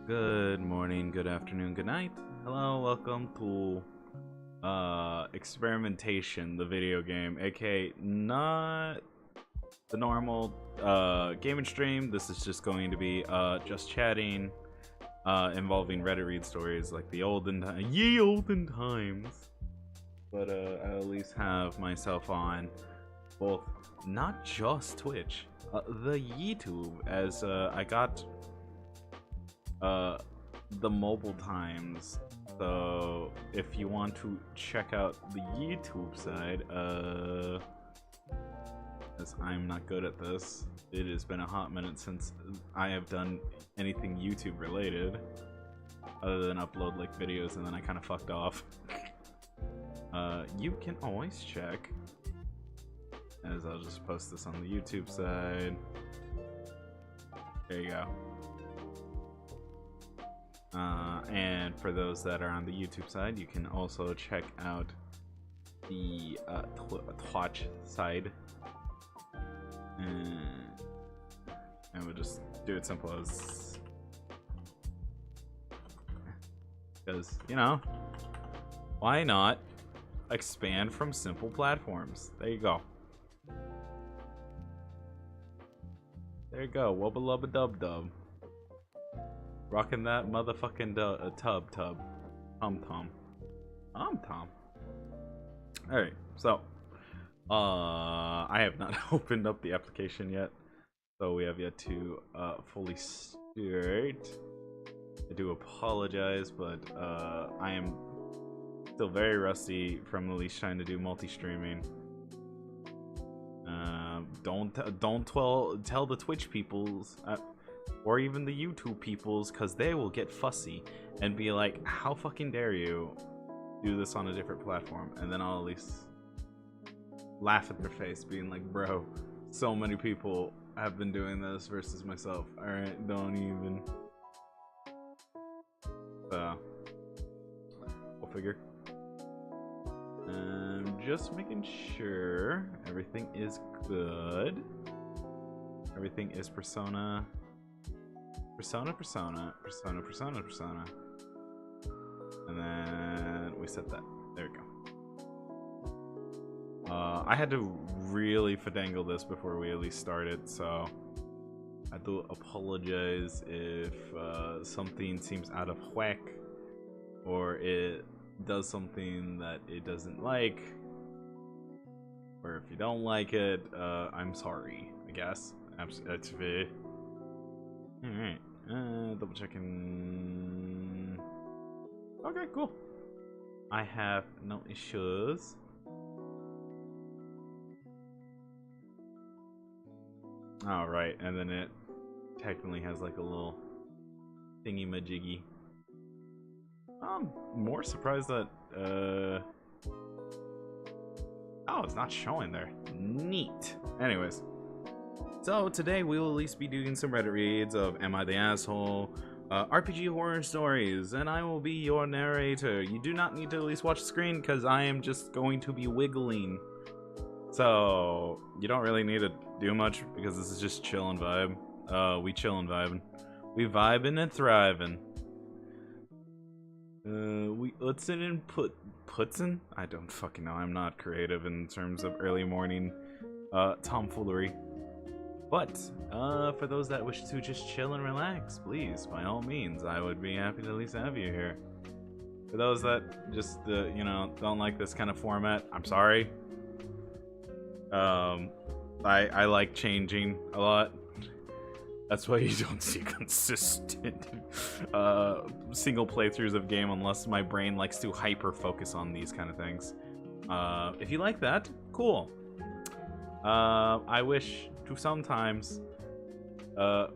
Good morning, good afternoon, good night. Hello, welcome to Experimentation, the video game, aka not the normal gaming stream. This is just going to be just chatting involving Reddit read stories like the ye olden times. But I'll at least have myself on both, not just Twitch, the YouTube, as I got the mobile times. So if you want to check out the YouTube side, as I'm not good at this, it has been a hot minute since I have done anything YouTube related other than upload like videos, and then I kind of fucked off. You can always check, as I'll just post this on the YouTube side. There you go. And for those that are on the YouTube side, you can also check out the Twitch side. And we'll just do it simple as, because, you know, why not expand from simple platforms? There you go. There you go. Wubba lubba dub dub. Rocking that motherfucking tub. Tom. Alright, so I have not opened up the application yet, so we have yet to fully start. I do apologize, but I am still very rusty from at least trying to do multi-streaming. Don't tell the Twitch peoples or even the YouTube peoples, because they will get fussy and be like, how fucking dare you do this on a different platform? And then I'll at least laugh at their face, being like, bro, so many people have been doing this versus myself. Alright, don't even. So we'll figure. Just making sure everything is good. Everything is persona. And then we set that. There we go. I had to really finagle this before we at least started, so I do apologize if something seems out of whack, or it does something that it doesn't like, or if you don't like it, I'm sorry, I guess. That's fair. Alright, double checking. Okay, cool. I have no issues. Alright, and then it technically has like a little thingy majiggy. I'm more surprised that, oh, it's not showing there. Neat. Anyways. So today we will at least be doing some Reddit reads of Am I the Asshole? RPG horror stories, and I will be your narrator. You do not need to at least watch the screen, because I am just going to be wiggling. So you don't really need to do much, because this is just chill and vibe. We chill and vibing. We vibing and thriving. We utzin and putzin? I don't fucking know. I'm not creative in terms of early morning tomfoolery. But for those that wish to just chill and relax, please, by all means, I would be happy to at least have you here. For those that just, you know, don't like this kind of format, I'm sorry. I like changing a lot. That's why you don't see consistent single playthroughs of game unless my brain likes to hyper focus on these kind of things. If you like that, cool. I wish to sometimes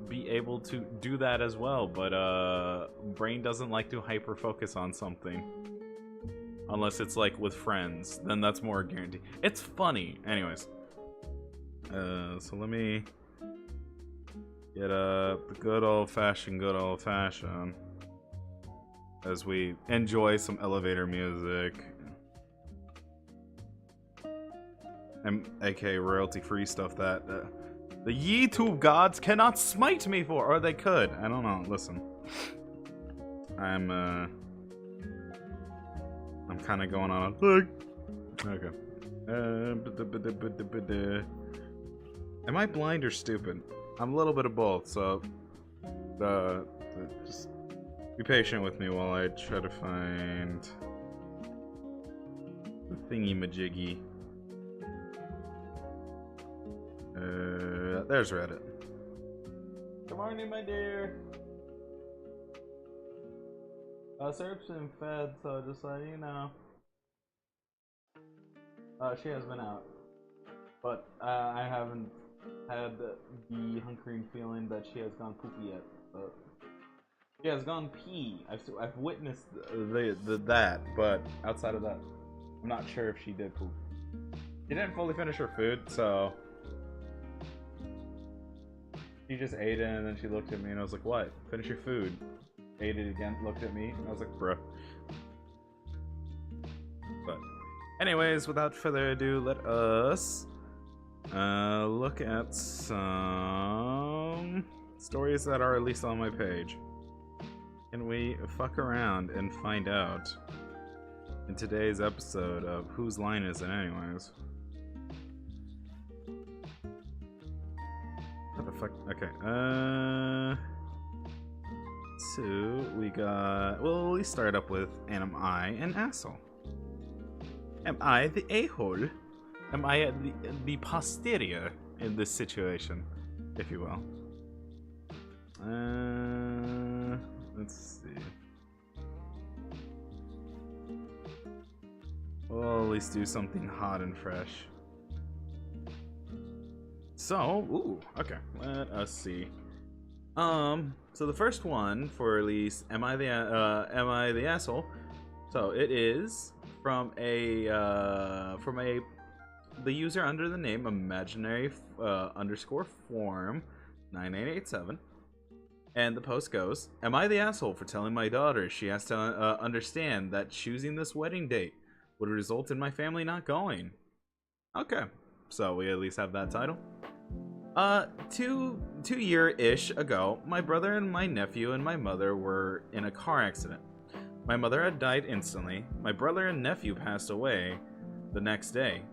be able to do that as well, but brain doesn't like to hyper focus on something unless it's like with friends. Then that's more guaranteed. It's funny. Anyways, so let me get the good old fashioned as we enjoy some elevator music, and aka royalty free stuff that the YouTube gods cannot smite me for, or they could. I don't know. Listen, I'm kind of going on a thing. Okay. Am I blind or stupid? I'm a little bit of both, so just be patient with me while I try to find the thingy-majiggy. There's Reddit. Good morning, my dear. Syrup's been fed, so just let you know. She has been out, but I haven't had the hunkering feeling that she has gone poopy yet. But she has gone pee. I've witnessed that, but outside of that, I'm not sure if she did poop. She didn't fully finish her food, so she just ate it, and then she looked at me, and I was like, "What? Finish your food." Ate it again, looked at me, and I was like, "Bruh." But anyways, without further ado, let us look at some stories that are at least on my page. Can we fuck around and find out in today's episode of whose line is it anyways? What the fuck? Okay, so we got, well, we start up with, am I an asshole? Am I the a-hole? Am I the posterior in this situation, if you will? Let's see. We'll at least do something hot and fresh. So, ooh, okay, let us see. So the first one for at least, am I the asshole? So it is from the user under the name imaginary underscore form 9887, and the post goes, am I the asshole for telling my daughter she has to understand that choosing this wedding date would result in my family not going? Okay, so we at least have that title. 2 year-ish ago, my brother and my nephew and my mother were in a car accident. My mother had died instantly. My brother and nephew passed away the next day.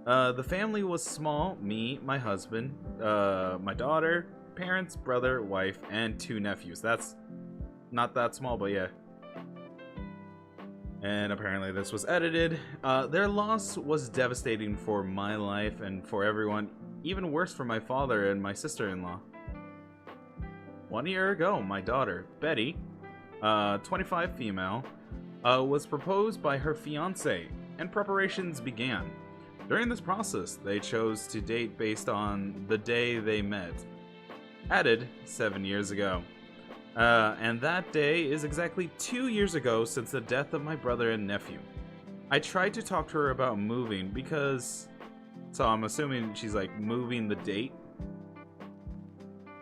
The family was small: me, my husband, my daughter, parents, brother, wife, and 2 nephews. That's not that small, but yeah. And apparently this was edited. Their loss was devastating for my life and for everyone. Even worse for my father and my sister-in-law. 1 year ago, my daughter, Betty, 25 female, was proposed by her fiancé, and preparations began. During this process, they chose to date based on the day they met. Added 7 years ago. And that day is exactly 2 years ago since the death of my brother and nephew. I tried to talk to her about moving because... So I'm assuming she's like moving the date,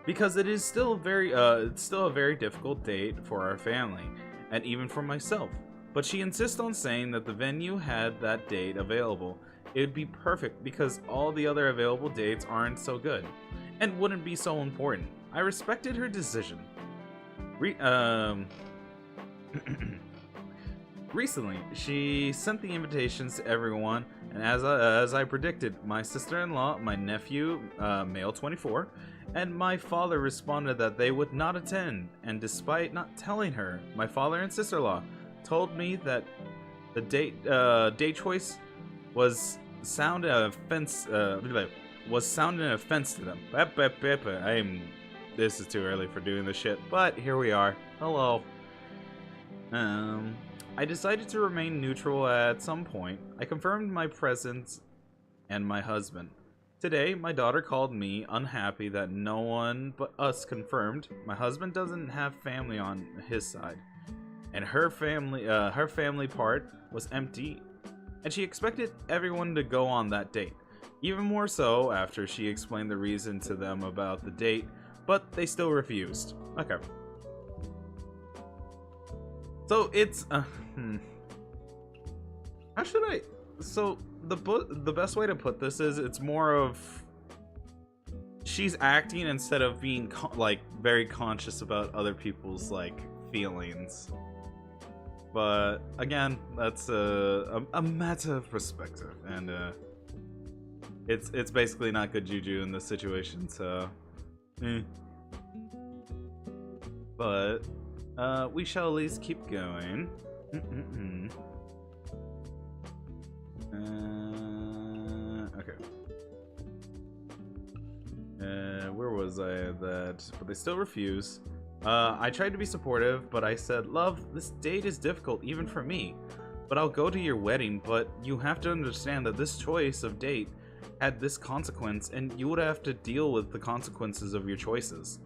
because it is still it's still a very difficult date for our family, and even for myself. But she insists on saying that the venue had that date available. It would be perfect because all the other available dates aren't so good, and wouldn't be so important. I respected her decision. Recently, she sent the invitations to everyone, and as I predicted, my sister-in-law, my nephew, male 24, and my father responded that they would not attend. And despite not telling her, my father and sister-in-law told me that the date choice was sounding an offense to them. This is too early for doing this shit, but here we are. Hello. I decided to remain neutral at some point. I confirmed my presence and my husband. Today, my daughter called me unhappy that no one but us confirmed. My husband doesn't have family on his side, and her family part was empty, and she expected everyone to go on that date. Even more so after she explained the reason to them about the date, but they still refused. Okay. So it's how should I? So the best way to put this is it's more of she's acting instead of being like very conscious about other people's like feelings. But again, that's a matter of perspective, and it's basically not good juju in this situation. So, but we shall at least keep going. Okay. Where was I at that? But they still refuse. I tried to be supportive, but I said, "Love, this date is difficult even for me. But I'll go to your wedding, but you have to understand that this choice of date had this consequence, and you would have to deal with the consequences of your choices."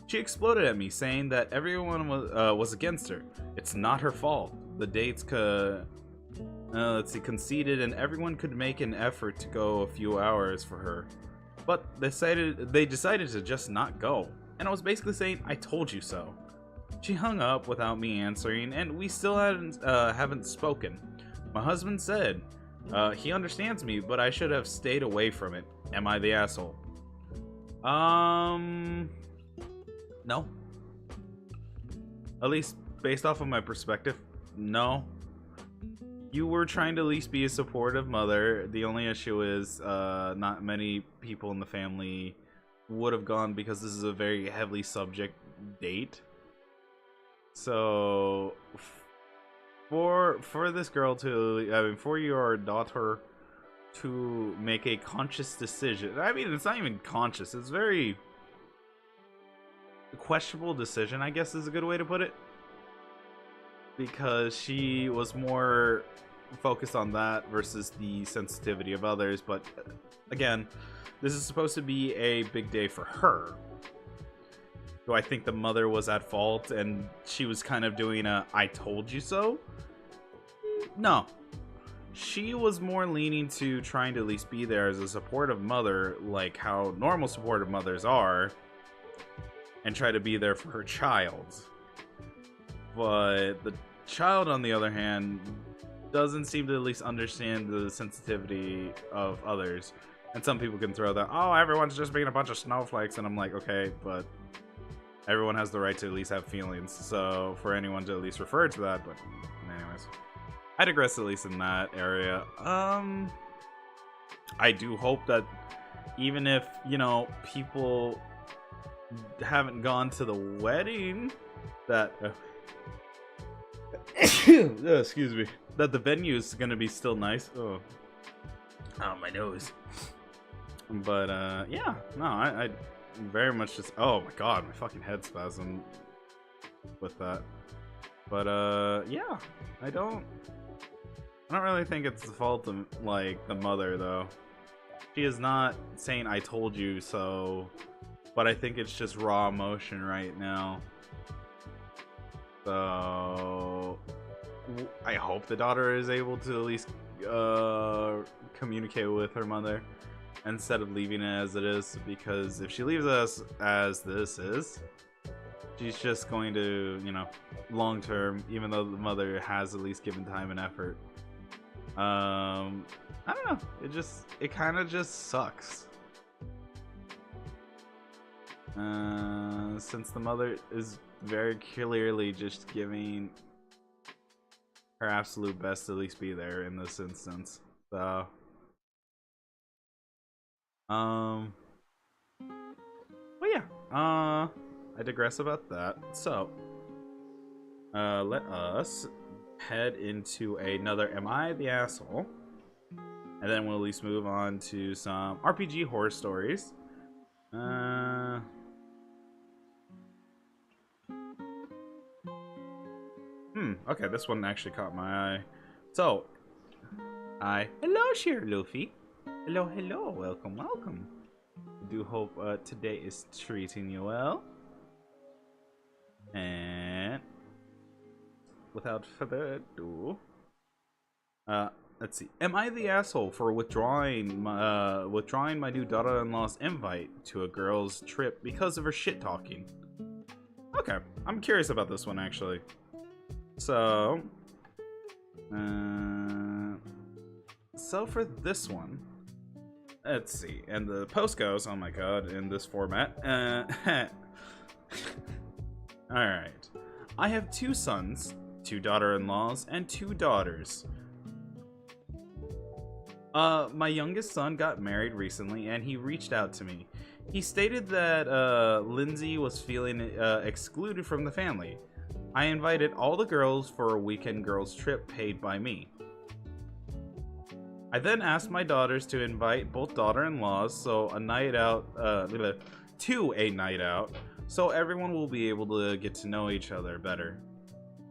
She exploded at me, saying that everyone was against her. It's not her fault. The dates conceded, and everyone could make an effort to go a few hours for her. But they decided to just not go. And I was basically saying, "I told you so." She hung up without me answering, and we still haven't spoken. My husband said he understands me, but I should have stayed away from it. Am I the asshole? No. At least based off of my perspective, no. You were trying to at least be a supportive mother. The only issue is not many people in the family would have gone because this is a very heavily subject date. So for this girl to, for your daughter to make a conscious decision, I mean, it's not even conscious, it's very questionable decision, I guess is a good way to put it, because she was more focused on that versus the sensitivity of others. But again, this is supposed to be a big day for her. Do I think the mother was at fault and she was kind of doing a "I told you so"? No. She was more leaning to trying to at least be there as a supportive mother, like how normal supportive mothers are, and try to be there for her child. But the child, on the other hand, doesn't seem to at least understand the sensitivity of others. And some people can throw that, "Oh, everyone's just being a bunch of snowflakes," and I'm like, okay, but everyone has the right to at least have feelings. So for anyone to at least refer to that, but anyways, I digress at least in that area. I do hope that even if, you know, people haven't gone to the wedding, that excuse me, that the venue is gonna be still nice. Oh, my nose. But yeah, no, I very much just, oh my god, my fucking head spasmed with that. But yeah, I don't really think it's the fault of, like, the mother, though. She is not saying "I told you so," but I think it's just raw emotion right now. So I hope the daughter is able to at least communicate with her mother instead of leaving it as it is, because if she leaves us as this is, she's just going to, you know, long term, even though the mother has at least given time and effort, I don't know, it kind of just sucks, since the mother is very clearly just giving her absolute best to at least be there in this instance. So but yeah, I digress about that. So let us head into another "Am I the Asshole?" and then we'll at least move on to some RPG horror stories. Okay, this one actually caught my eye. So, hello, Sheer Luffy. Hello, welcome. I do hope today is treating you well. And without further ado, let's see. Am I the asshole for withdrawing my new daughter-in-law's invite to a girl's trip because of her shit talking? Okay, I'm curious about this one actually. So for this one, let's see. And the post goes, oh my god, in this format. Alright. I have 2 sons, 2 daughter-in-laws, and 2 daughters. My youngest son got married recently, and he reached out to me. He stated that Lindsay was feeling excluded from the family. I invited all the girls for a weekend girls trip paid by me. I then asked my daughters to invite both daughter-in-laws to a night out, so everyone will be able to get to know each other better.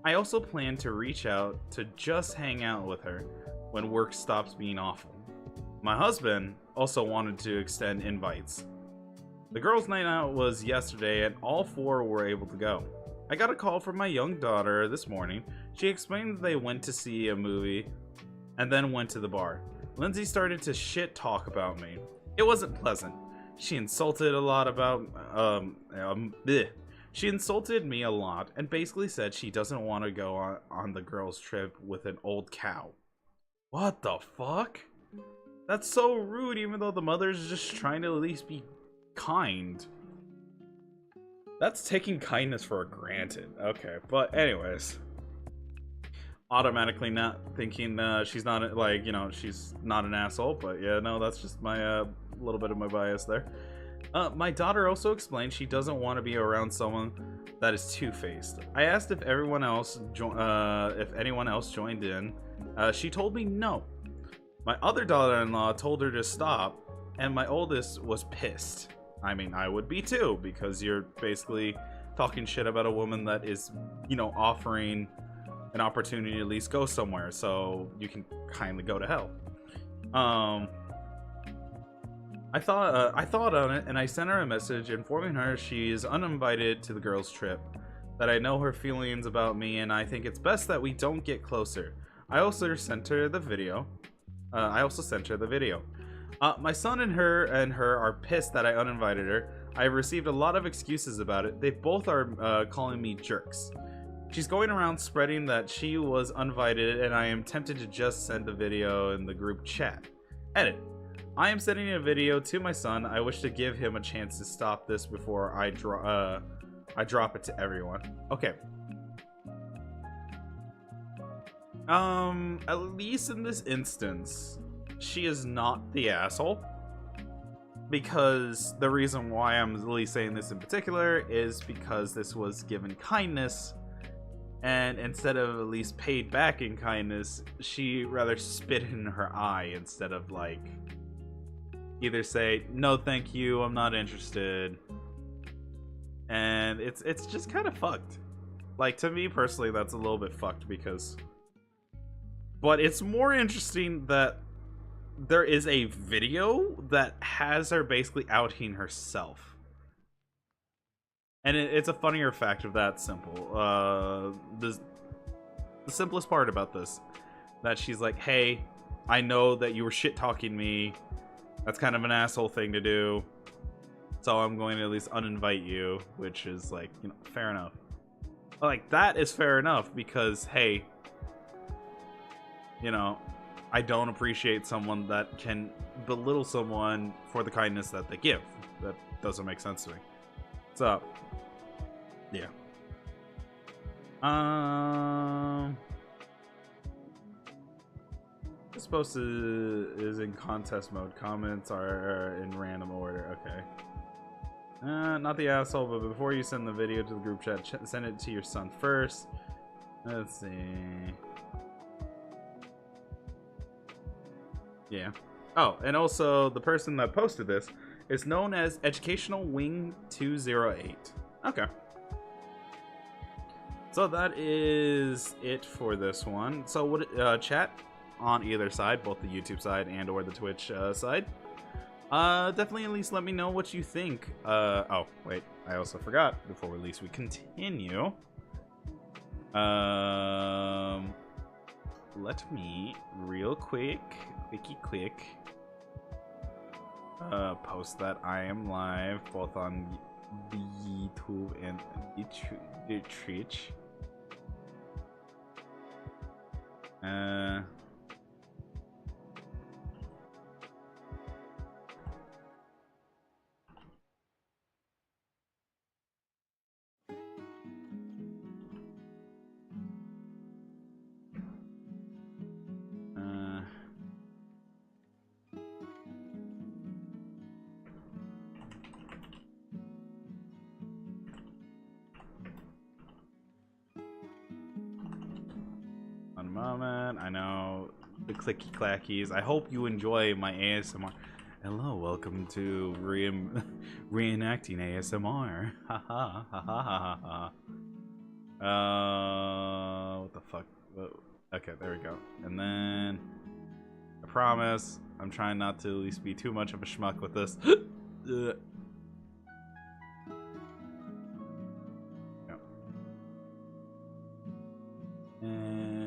I also plan to reach out to just hang out with her when work stops being awful. My husband also wanted to extend invites. The girls' night out was yesterday, and all 4 were able to go. I got a call from my young daughter this morning. She explained that they went to see a movie and then went to the bar. Lindsay started to shit talk about me. It wasn't pleasant. She insulted She insulted me a lot and basically said she doesn't want to go on the girls' trip with an old cow. What the fuck? That's so rude, even though the mother's just trying to at least be kind. That's taking kindness for granted. Okay, but anyways. Automatically not thinking she's not, like, you know, she's not an asshole, but yeah, no, that's just my, little bit of my bias there. My daughter also explained she doesn't want to be around someone that is two-faced. I asked if anyone else joined in. She told me no. My other daughter-in-law told her to stop, and my oldest was pissed. I mean, I would be too, because you're basically talking shit about a woman that is, you know, offering an opportunity to at least go somewhere, so you can kindly go to hell. I thought on it, and I sent her a message informing her she is uninvited to the girls' trip, that I know her feelings about me, and I think it's best that we don't get closer. I also sent her the video. My son and her are pissed that I uninvited her. I have received a lot of excuses about it. They both are calling me jerks. She's going around spreading that she was uninvited, and I am tempted to just send the video in the group chat. Edit. I am sending a video to my son. I wish to give him a chance to stop this before I drop it to everyone. Okay. At least in this instance, she is not the asshole. Because the reason why I'm really saying this in particular is because this was given kindness, and instead of at least paid back in kindness, she rather spit in her eye instead of, like, either say, no thank you, I'm not interested. And it's just kind of fucked. Like, to me personally, that's a little bit fucked because... But it's more interesting that there is a video that has her basically outing herself. And it's a funnier fact of that simple. The simplest part about this, that she's like, hey, I know that you were shit-talking me. That's kind of an asshole thing to do. So I'm going to at least uninvite you, which is, like, you know, fair enough. Like, that is fair enough because, hey, you know, I don't appreciate someone that can belittle someone for the kindness that they give. That doesn't make sense to me. So, yeah. It's supposed to is in contest mode. Comments are in random order. Okay. Not the asshole, but before you send the video to the group chat, send it to your son first. Let's see. Yeah. Oh, and also the person that posted this is known as Educational Wing 208. Okay. So that is it for this one. So what chat on either side, both the YouTube side and or the Twitch side. Definitely at least let me know what you think. Oh, wait, I also forgot before at least we continue. Let me real quick post that I am live both on the YouTube and the Twitch. a moment. I know the clicky clackies. I hope you enjoy my ASMR. Hello, welcome to reenacting ASMR. Ha ha ha ha ha ha. What the fuck? Okay, there we go. And then I promise I'm trying not to at least be too much of a schmuck with this. And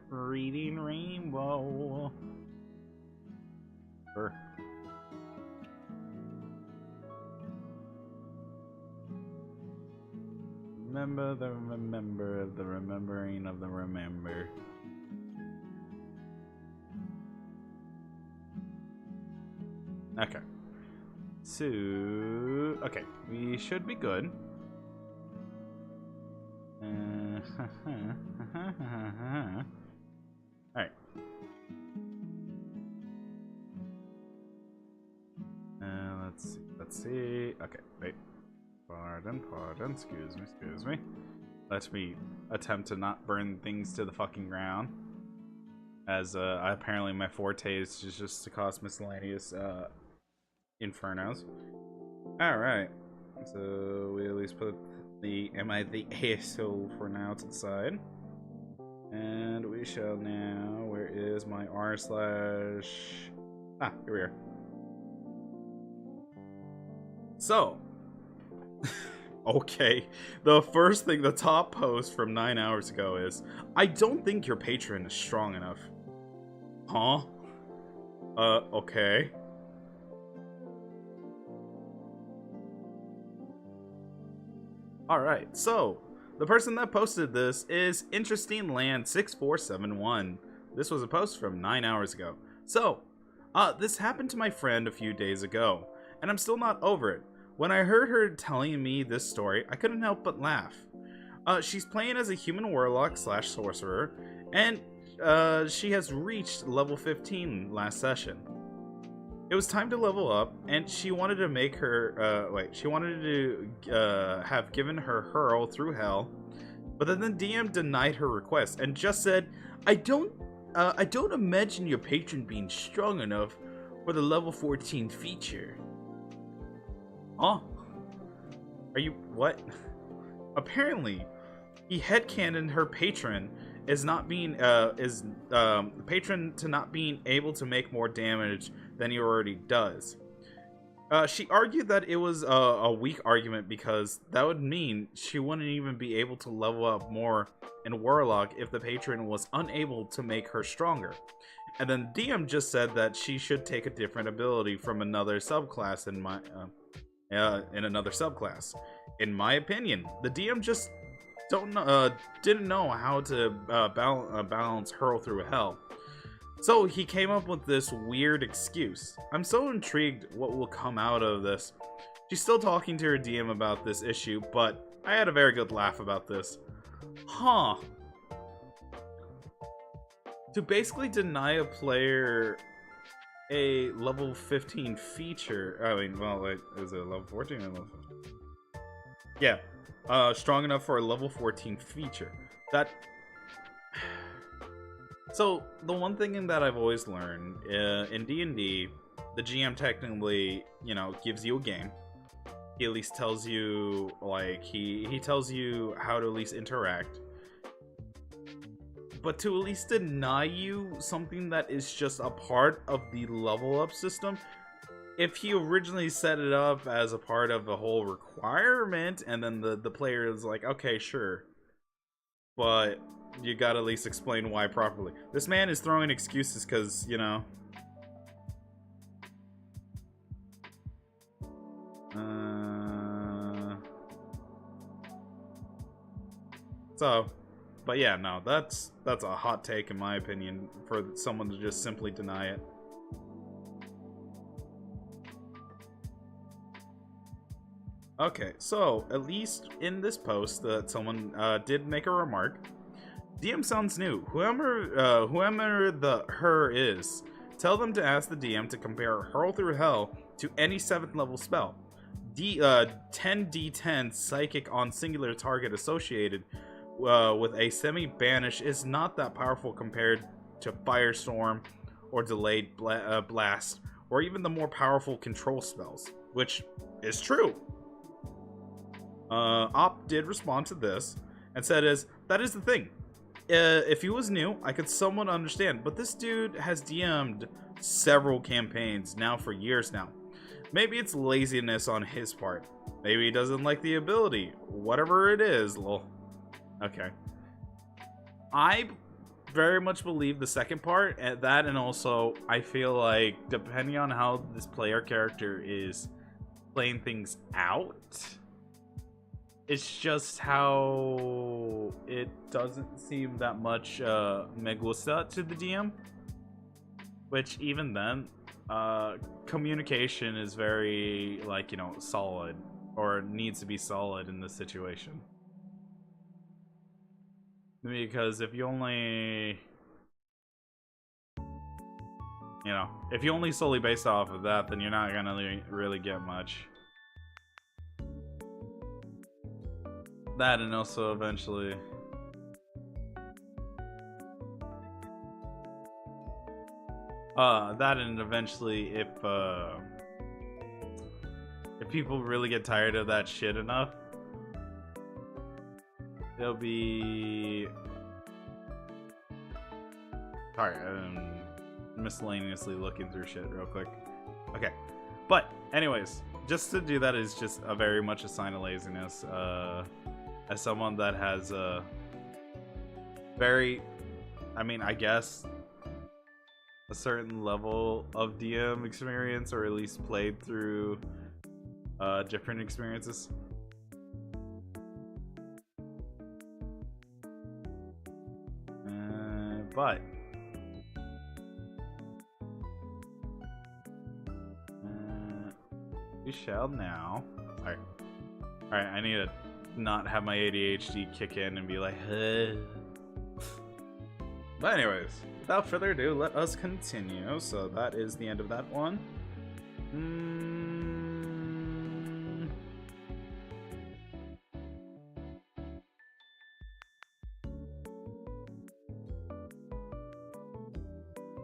reading rainbow. Sure. Remember the remembering of the remember. Okay. So, okay, we should be good. Alright. Let's see. Okay, wait. Pardon, excuse me. Let me attempt to not burn things to the fucking ground. As, apparently my forte is just to cause miscellaneous, infernos. Alright. So, we at least put the ASO for now to the side. And we shall now, where is my r/? Ah, here we are. So, okay, the first thing, the top post from 9 hours ago is, I don't think your patron is strong enough. Huh? Okay. Alright, so, the person that posted this is Interesting Land 6471. This was a post from 9 hours ago. So, this happened to my friend a few days ago, and I'm still not over it. When I heard her telling me this story, I couldn't help but laugh. She's playing as a human warlock / sorcerer, and she has reached level 15 last session. It was time to level up, and she wanted to make her, she wanted to have given her hurl through hell, but then the DM denied her request and just said, I don't imagine your patron being strong enough for the level 14 feature. Huh? Are you, what? Apparently, he headcanoned her patron is not being, the patron to not being able to make more damage than he already does. She argued that it was a weak argument because that would mean she wouldn't even be able to level up more in Warlock if the patron was unable to make her stronger. And then DM just said that she should take a different ability from another subclass in another subclass. In my opinion, the DM just didn't know how to balance hurl through hell. So he came up with this weird excuse. I'm so intrigued what will come out of this. She's still talking to her DM about this issue, but I had a very good laugh about this. Huh. To basically deny a player a level 15 feature. I mean, well, like, is it level 14 or level 15? Yeah. Strong enough for a level 14 feature. That... So, the one thing that I've always learned, in D&D, the GM technically, you know, gives you a game. He at least tells you, like, he tells you how to at least interact. But to at least deny you something that is just a part of the level up system, if he originally set it up as a part of a whole requirement, and then the player is like, okay, sure. But you gotta at least explain why properly. This man is throwing excuses because, you know. But yeah, no, that's a hot take in my opinion for someone to just simply deny it. Okay, so at least in this post that someone did make a remark. DM sounds new. Whoever the her is, tell them to ask the DM to compare Hurl Through Hell to any 7th level spell. 10d10 psychic on singular target associated with a semi-banish is not that powerful compared to Firestorm or Delayed Blast, or even the more powerful control spells, which is true. Op did respond to this and said that is the thing. If he was new, I could somewhat understand, but this dude has DM'd several campaigns now for years now. Maybe it's laziness on his part. Maybe he doesn't like the ability. Whatever it is, lol. Okay. I very much believe the second part, and that, and also I feel like depending on how this player character is playing things out, it's just how it doesn't seem that much me gusta to the DM. Which even then, communication is very, like, you know, solid, or needs to be solid in this situation. Because if you only, you know, if you only solely based off of that, then you're not gonna really get much. That, and also eventually if people really get tired of that shit enough, they'll be, sorry, I'm miscellaneously looking through shit real quick. Okay, but anyways, just to do that is just a very much a sign of laziness. As someone that has a very, I mean, I guess a certain level of DM experience, or at least played through different experiences. But we shall now. Alright, I need to not have my ADHD kick in and be like, huh. But anyways, without further ado, let us continue. So that is the end of that one.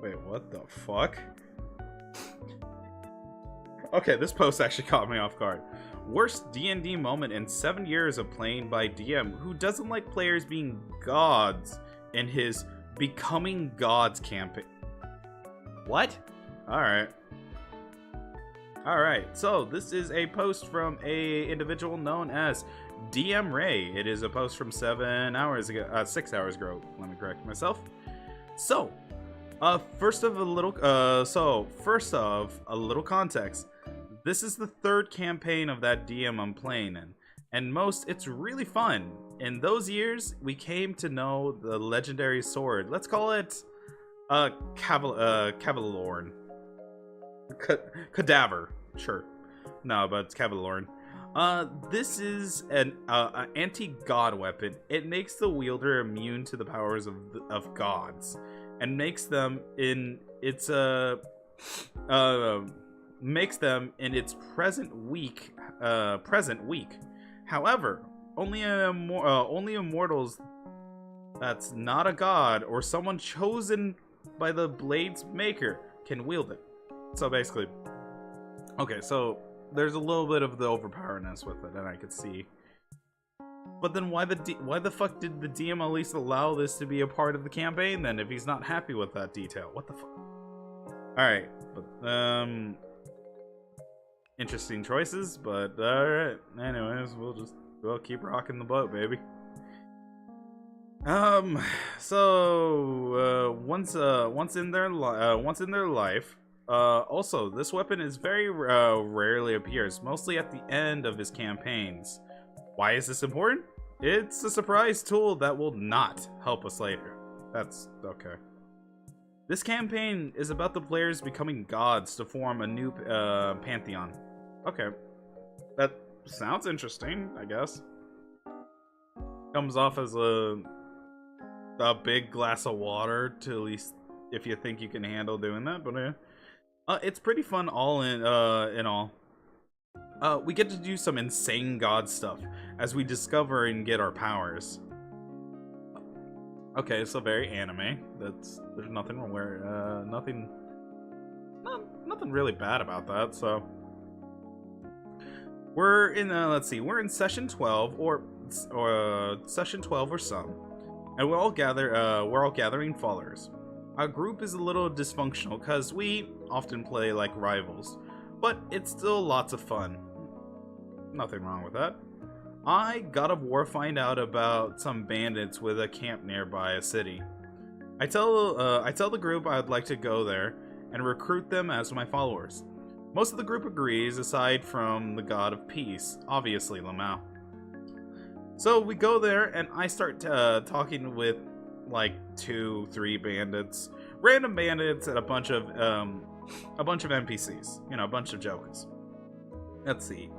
Wait, what the fuck? Okay, this post actually caught me off guard. Worst D&D moment in 7 years of playing by DM who doesn't like players being gods in his Becoming Gods campaign. What? Alright. Alright, so this is a post from a individual known as DM Ray. It is a post from 6 hours ago. Let me correct myself. So, first of a little context. This is the third campaign of that DM I'm playing in, and it's really fun. In those years, we came to know the legendary sword. Let's call it Cavalorn. Cadaver, sure. No, but it's Cavalorn. This is an anti-god weapon. It makes the wielder immune to the powers of gods, and makes them in its present weak. However, only immortals that's not a god or someone chosen by the blade's maker can wield it. So basically, okay, so there's a little bit of the overpowerness with it, and I could see. But then why the fuck did the DM at least allow this to be a part of the campaign then, if he's not happy with that detail? What the fuck? Alright, but interesting choices, but alright. Anyways, we'll keep rocking the boat, baby. Once in their life, also this weapon is very rarely appears, mostly at the end of his campaigns. Why is this important? It's a surprise tool that will not help us later. That's okay. This campaign is about the players becoming gods to form a new pantheon. Okay, that sounds interesting, I guess. Comes off as a big glass of water, to at least if you think you can handle doing that. But it's pretty fun all in all. we get to do some insane god stuff as we discover and get our powers. Okay, so very anime. There's nothing where nothing really bad about that. So we're in let's see, we're in session 12 or session 12 or some, and we're all gathering followers. Our group is a little dysfunctional because we often play like rivals, but it's still lots of fun. Nothing wrong with that. God of War find out about some bandits with a camp nearby a city. I tell the group I would like to go there and recruit them as my followers. Most of the group agrees, aside from the god of peace, obviously Lamau. So we go there, and I start talking with like 2-3 bandits, random bandits, and a bunch of NPCs. You know, a bunch of jokers. Let's see.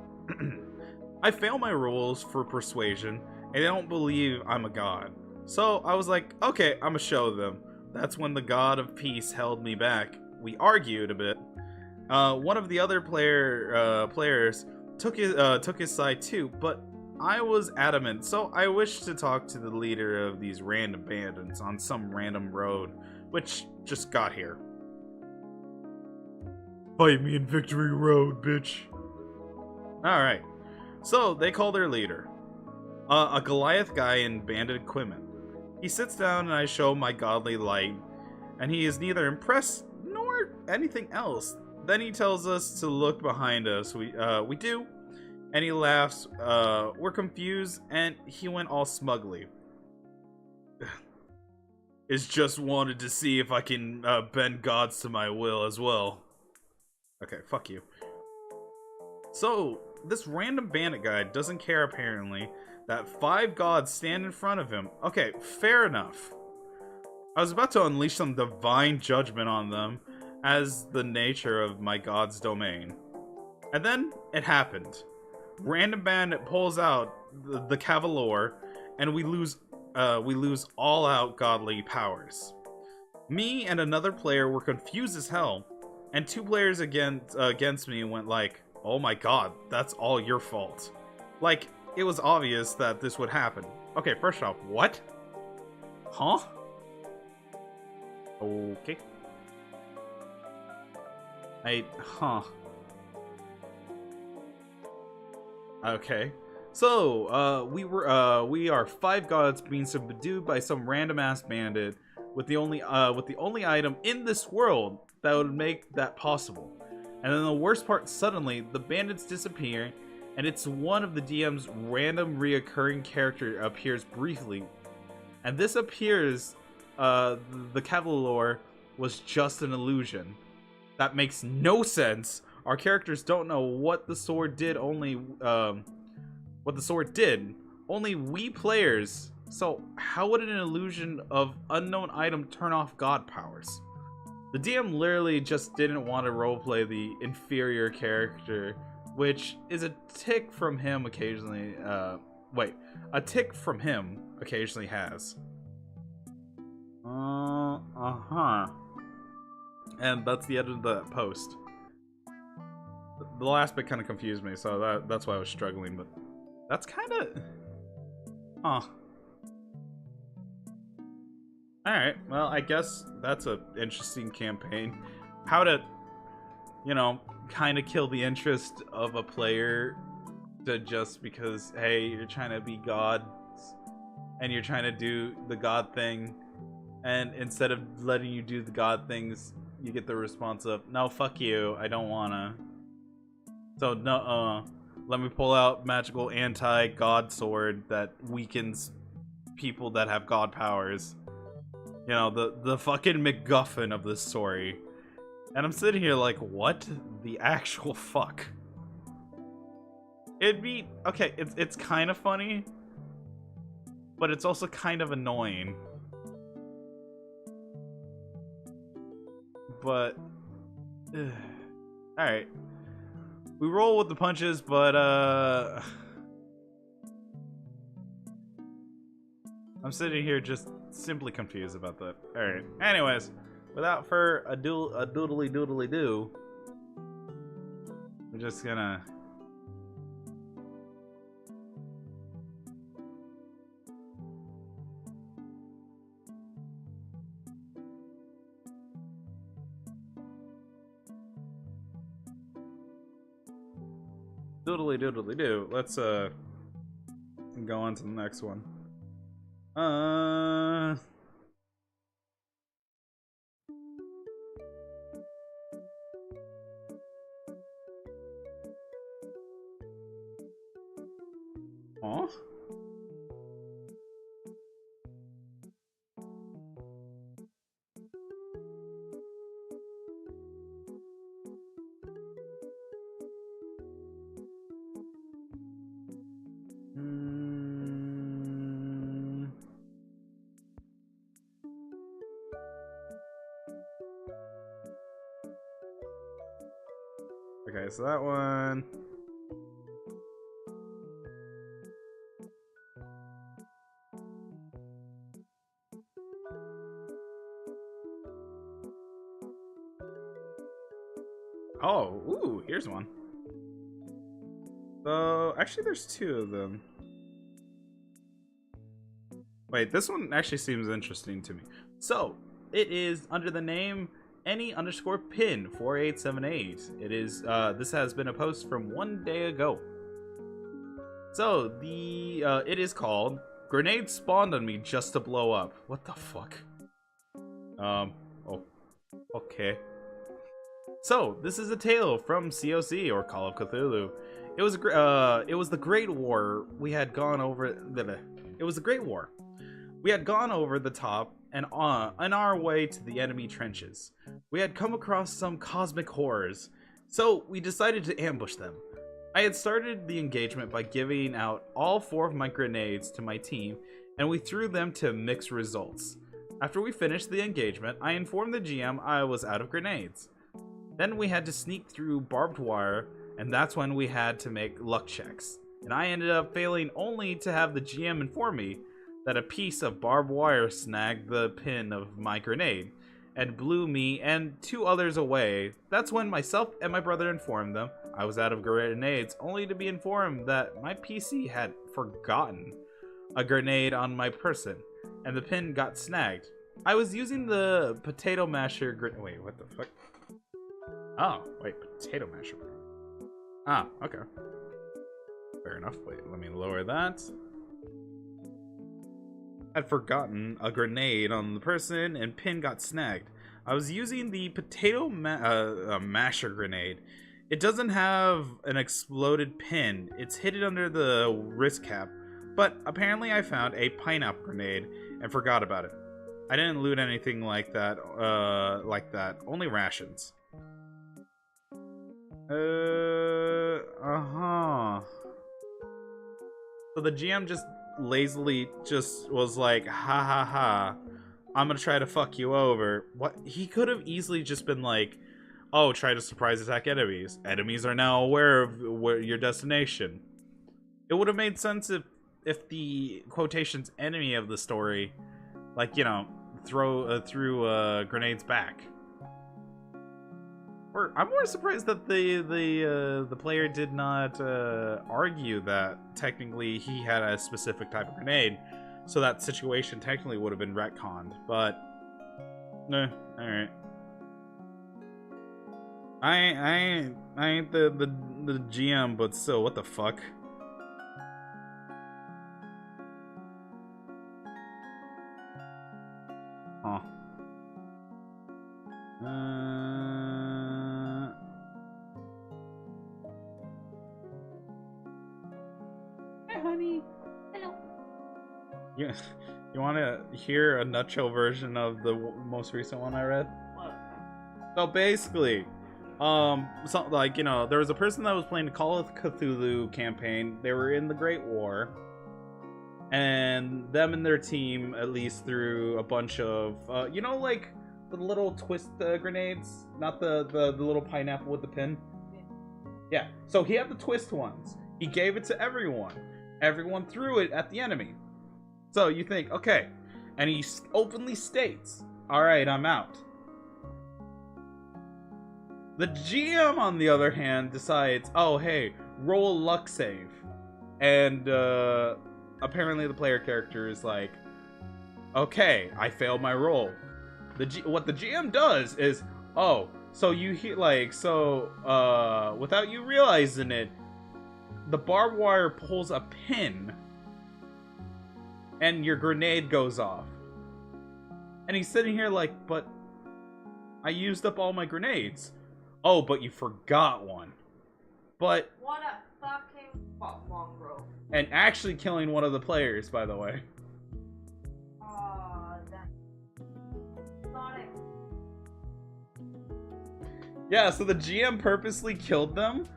I fail my rules for persuasion, and they don't believe I'm a god. So I was like, okay, I'ma show them. That's when the god of peace held me back. We argued a bit. One of the other players took his side too, but I was adamant, so I wished to talk to the leader of these random bandits on some random road, which just got here. Fight me in Victory Road, bitch. Alright, so they call their leader, a Goliath guy in bandit equipment. He sits down and I show my godly light, and he is neither impressed nor anything else. Then he tells us to look behind us. We do, and he laughs. We're confused, and he went all smugly. It's just wanted to see if I can bend gods to my will as well. Okay, fuck you. So, this random bandit guy doesn't care, apparently, that 5 gods stand in front of him. Okay, fair enough. I was about to unleash some divine judgment on them, as the nature of my god's domain. And then, it happened. Random bandit pulls out the Cavalier, and we lose all out godly powers. Me and another player were confused as hell, and 2 players against me went like, oh my god, that's all your fault. Like, it was obvious that this would happen. Okay, first off, what? Huh? Okay. Huh. Okay. So, we are 5 gods being subdued by some random ass bandit with the only item in this world that would make that possible. And then the worst part, suddenly the bandits disappear, and it's one of the DM's random reoccurring character appears briefly. And this appears, the Cavalier was just an illusion. That makes no sense. Our characters don't know what the sword did, only we players. So how would an illusion of unknown item turn off god powers? The DM literally just didn't want to roleplay the inferior character, which is a tick from him occasionally. A tick from him occasionally has. And that's the end of the post. The last bit kind of confused me, so that's why I was struggling, but that's kind of... Alright, well, I guess that's an interesting campaign. How to, you know, kind of kill the interest of a player to just because, hey, you're trying to be gods and you're trying to do the god thing, and instead of letting you do the god things, you get the response of, no, fuck you, I don't wanna. So, no, let me pull out magical anti-god sword that weakens people that have god powers. You know, the fucking MacGuffin of this story. And I'm sitting here like, what the actual fuck? It'd be... Okay, it's kind of funny, but it's also kind of annoying. But... Alright. We roll with the punches, but, I'm sitting here just simply confused about that. Alright. Anyways, without further ado, a doodly do, we're just gonna Doodly doodly do. Let's go on to the next one. Aw. Okay, so that one. Oh, ooh, here's one. So, actually, there's two of them. Wait, this one actually seems interesting to me. So, it is under the name any_pin 4878. It is, this has been a post from 1 day ago. So, it is called Grenades Spawned on Me Just to Blow Up. What the fuck? Oh, okay. So, this is a tale from COC, or Call of Cthulhu. It was the Great War. We had gone over It was the Great War. We had gone over the top and on our way to the enemy trenches. We had come across some cosmic horrors, so we decided to ambush them. I had started the engagement by giving out all 4 of my grenades to my team, and we threw them to mixed results. After we finished the engagement, I informed the GM I was out of grenades. Then we had to sneak through barbed wire, and that's when we had to make luck checks. And I ended up failing only to have the GM inform me that a piece of barbed wire snagged the pin of my grenade and blew me and 2 others away. That's when myself and my brother informed them I was out of grenades, only to be informed that my PC had forgotten a grenade on my person, and the pin got snagged. I was using the potato masher wait, what the fuck? Oh, wait, potato masher. Ah, okay. Fair enough. Wait, let me lower that. I'd forgotten a grenade on the person, and pin got snagged. I was using the potato masher grenade. It doesn't have an exploded pin. It's hidden under the wrist cap, but apparently I found a pineapple grenade and forgot about it. I didn't loot anything like that. Only rations. So the GM just lazily was like, ha ha ha, I'm gonna try to fuck you over. What? He could have easily just been like, oh, try to surprise attack enemies. Enemies are now aware of your destination. It would have made sense if the quotations enemy of the story, like, you know, threw grenades back. Or I'm more surprised that the player did not argue that technically he had a specific type of grenade, so that situation technically would have been retconned. But all right. I ain't the GM, but still, what the fuck? Huh. Hi, honey. Hello. You want to hear a nutshell version of the most recent one I read? What? So basically, like, you know, there was a person that was playing the Call of Cthulhu campaign. They were in the Great War, and them and their team at least threw a bunch of, you know, like the little twist grenades, not the little pineapple with the pin. Yeah. So he had the twist ones. He gave it to everyone. Everyone threw it at the enemy. So you think, okay, and he openly states, "All right, I'm out." The GM, on the other hand, decides, oh, hey, roll a luck save. And apparently the player character is like, okay, I failed my roll. What the GM does is, oh, so you hear, like, so without you realizing it, the barbed wire pulls a pin, and your grenade goes off. And he's sitting here like, but I used up all my grenades. Oh, but you forgot one. But what a fucking mongrel. And actually killing one of the players, by the way. That's not it. Yeah, so the GM purposely killed them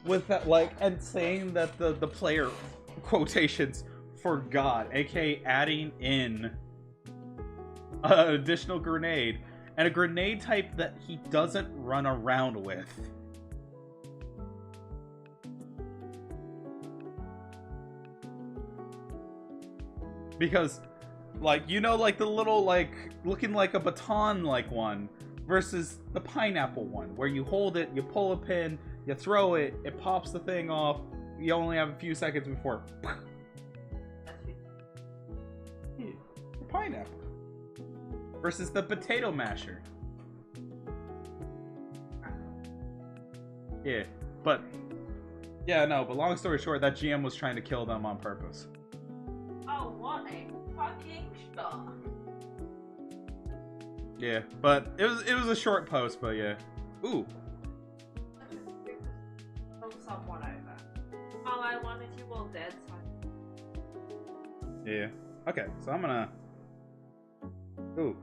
with that, like, and saying that the player, quotations, forgot, aka adding in an additional grenade, and a grenade type that he doesn't run around with. Because, like, you know, like the little, like, looking like a baton like one versus the pineapple one, where you hold it, you pull a pin, you throw it, it pops the thing off, you only have a few seconds before. The pineapple. Versus the potato masher. Yeah, but, yeah, no, but long story short, that GM was trying to kill them on purpose. Oh, what a fucking shock. Yeah, but it was a short post, but yeah. Ooh. Someone over. Oh, I wanted you all dead, so... Yeah. Okay, so I'm gonna... Ooh.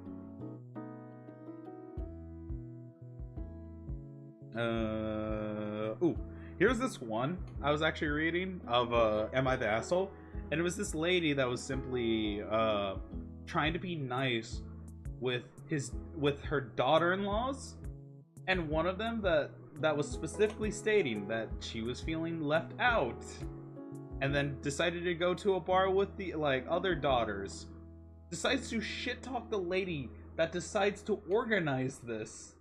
Ooh. Here's this one I was actually reading of, Am I the Asshole? And it was this lady that was simply, trying to be nice with her daughter-in-laws, and one of them that was specifically stating that she was feeling left out, and then decided to go to a bar with the, like, other daughters, decides to shit-talk the lady that decides to organize this.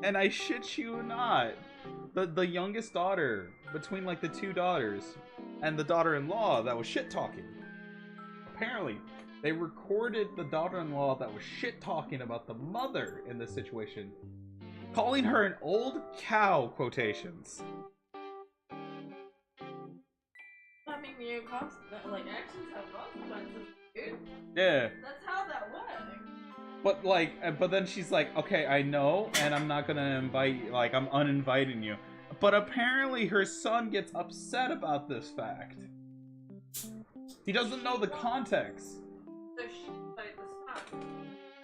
And I shit you not, the youngest daughter, between, like, the two daughters, and the daughter-in-law that was shit-talking, apparently, they recorded the daughter-in-law that was shit-talking about the mother in this situation, calling her an old cow, quotations. I mean, you like, actions have consequences, dude. Yeah. That's how that works. But, like, but then she's like, okay, I know, and I'm not gonna invite, like, I'm uninviting you. But apparently her son gets upset about this fact. He doesn't know the context. So the son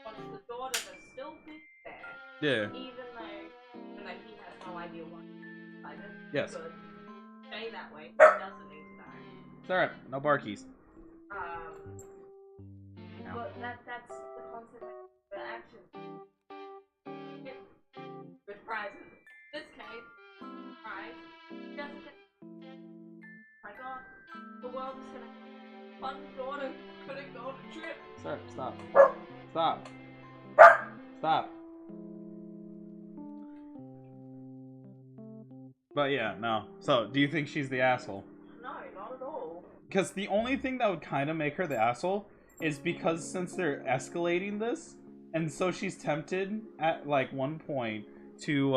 wants the daughter to still be there. Yeah. Even though he has no idea what like, Yes. Good. Stay that way. He doesn't need to know. It's alright. No barkies. But that's the consequence of the action. With prizes. This case, prize doesn't get. My God, the world is gonna. One daughter couldn't go on a trip. Sir, stop. Stop. Stop. But yeah, no. So, do you think she's the asshole? No, not at all. Because the only thing that would kind of make her the asshole is because since they're escalating this, and so she's tempted at, like, one point to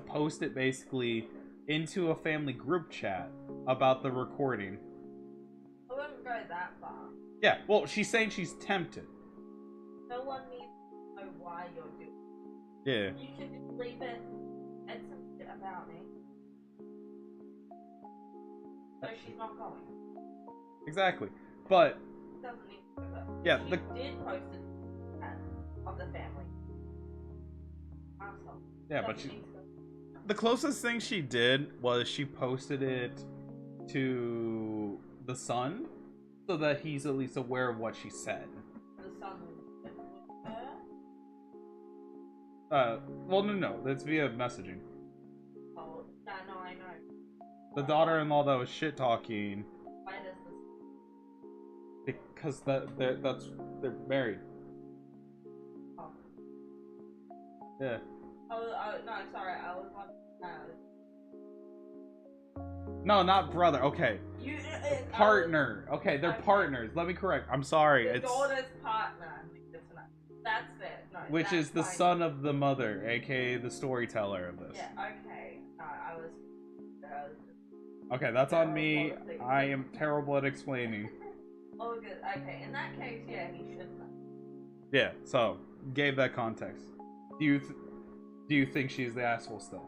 post it basically into a family group chat about the recording. I wouldn't go that far. Yeah, well, she's saying she's tempted. No one needs to know why you're doing it. Yeah. You can just leave it and some shit about me. So she's not going. Exactly. But Doesn't need to go there. yeah, She did post it of the family. Asshole. yeah, but Doesn't need to go. the closest thing she did was she posted it to the son so that he's at least aware of what she said. The son with her? Well, no, that's via messaging. Oh, yeah, no, I know. The daughter-in-law that was shit-talking Why does this? because they're married. Oh. Yeah. Oh, no, sorry, I was wondering. No, not brother. Okay. Partner. Okay, they're Okay. partners. Let me correct. I'm sorry. The It's daughter's partner. That's fair. No, which that's is the fine. son of the mother, aka the storyteller of this. Yeah, okay. I was Okay, that's on me. I am terrible at explaining. Oh, good. Okay, in that case, yeah, he should know. Yeah, so gave that context. Do you think she's the asshole still?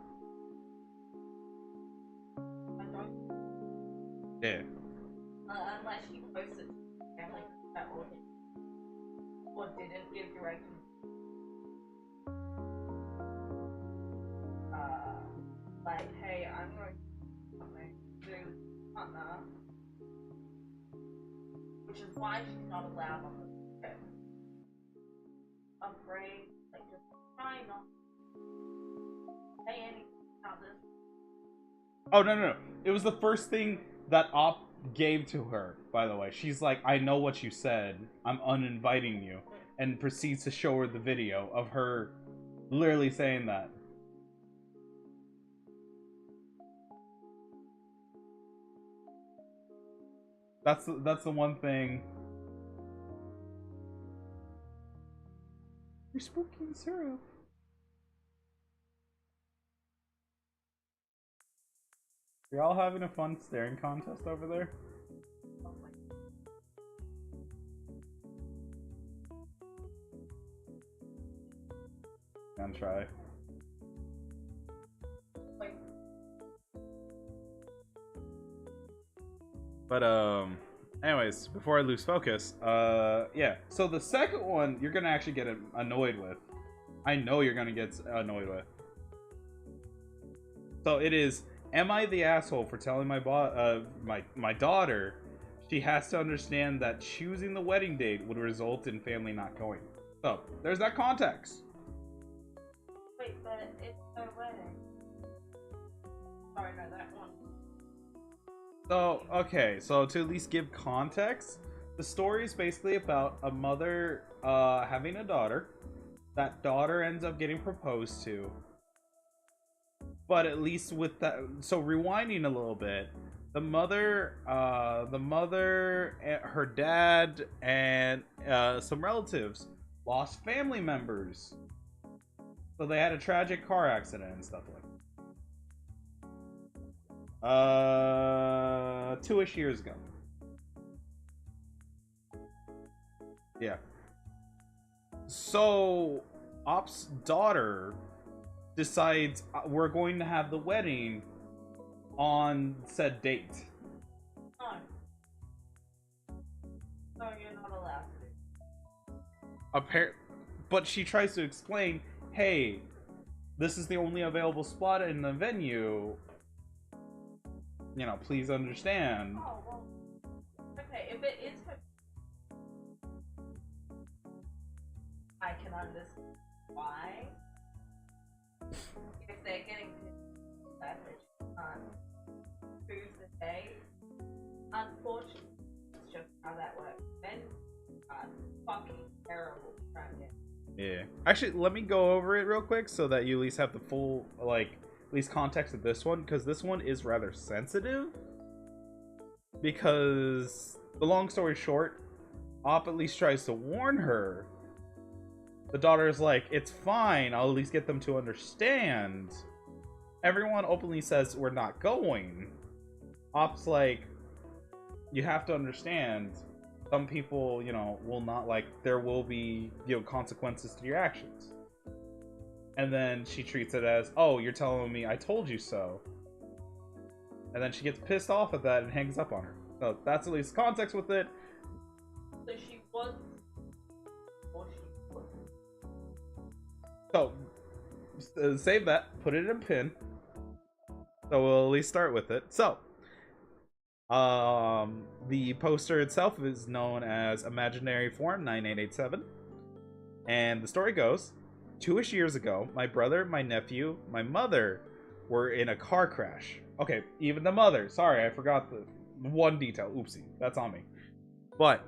I don't. Yeah. Unless she posted family that or didn't give direct. Like, hey, I'm going to do something to partner, which is why she's not allowed on the trip. Afraid, like, just try not to say anything about this. Oh no. It was the first thing that Op gave to her, by the way. She's like, I know what you said. I'm uninviting you. And proceeds to show her the video of her literally saying that. That's the one thing. You're smoking syrup. You're all having a fun staring contest over there? Gonna try. But anyways, before I lose focus, yeah. So the second one you're gonna actually get annoyed with. I know you're gonna get annoyed with. So it is, am I the asshole for telling my daughter she has to understand that choosing the wedding date would result in family not going? So there's that context. Wait, but it's her wedding. Sorry, no, that one. So, okay, so to at least give context, the story is basically about a mother having a daughter. That daughter ends up getting proposed to. But at least with that, so rewinding a little bit, the mother, her dad, and some relatives lost family members. So they had a tragic car accident and stuff like that. 2-ish years ago. Yeah. So, Op's daughter decides we're going to have the wedding on said date. No. No, you're not allowed to. But she tries to explain, hey, this is the only available spot in the venue. You know, please understand. Oh, well. Okay, if it is her. I can understand why. If they're getting that which choose the day, unfortunately, it's just how that works. Men are fucking terrible trying to get. Yeah. Actually, let me go over it real quick so that you at least have the full, like, at least context of this one, because this one is rather sensitive. Because, the long story short, Op at least tries to warn her. The daughter's like, it's fine, I'll at least get them to understand. Everyone openly says we're not going. Op's like, you have to understand, some people, you know, will not, like, there will be, you know, consequences to your actions. And then she treats it as, oh, you're telling me I told you so. And then she gets pissed off at that and hangs up on her. So that's at least context with it. So she was. Or she wasn't. So, save that, put it in pin. So we'll at least start with it. So, the poster itself is known as Imaginary Form 9887. And the story goes, 2-ish years ago, my brother, my nephew, my mother were in a car crash. Okay, even the mother. Sorry, I forgot the one detail. Oopsie, that's on me. But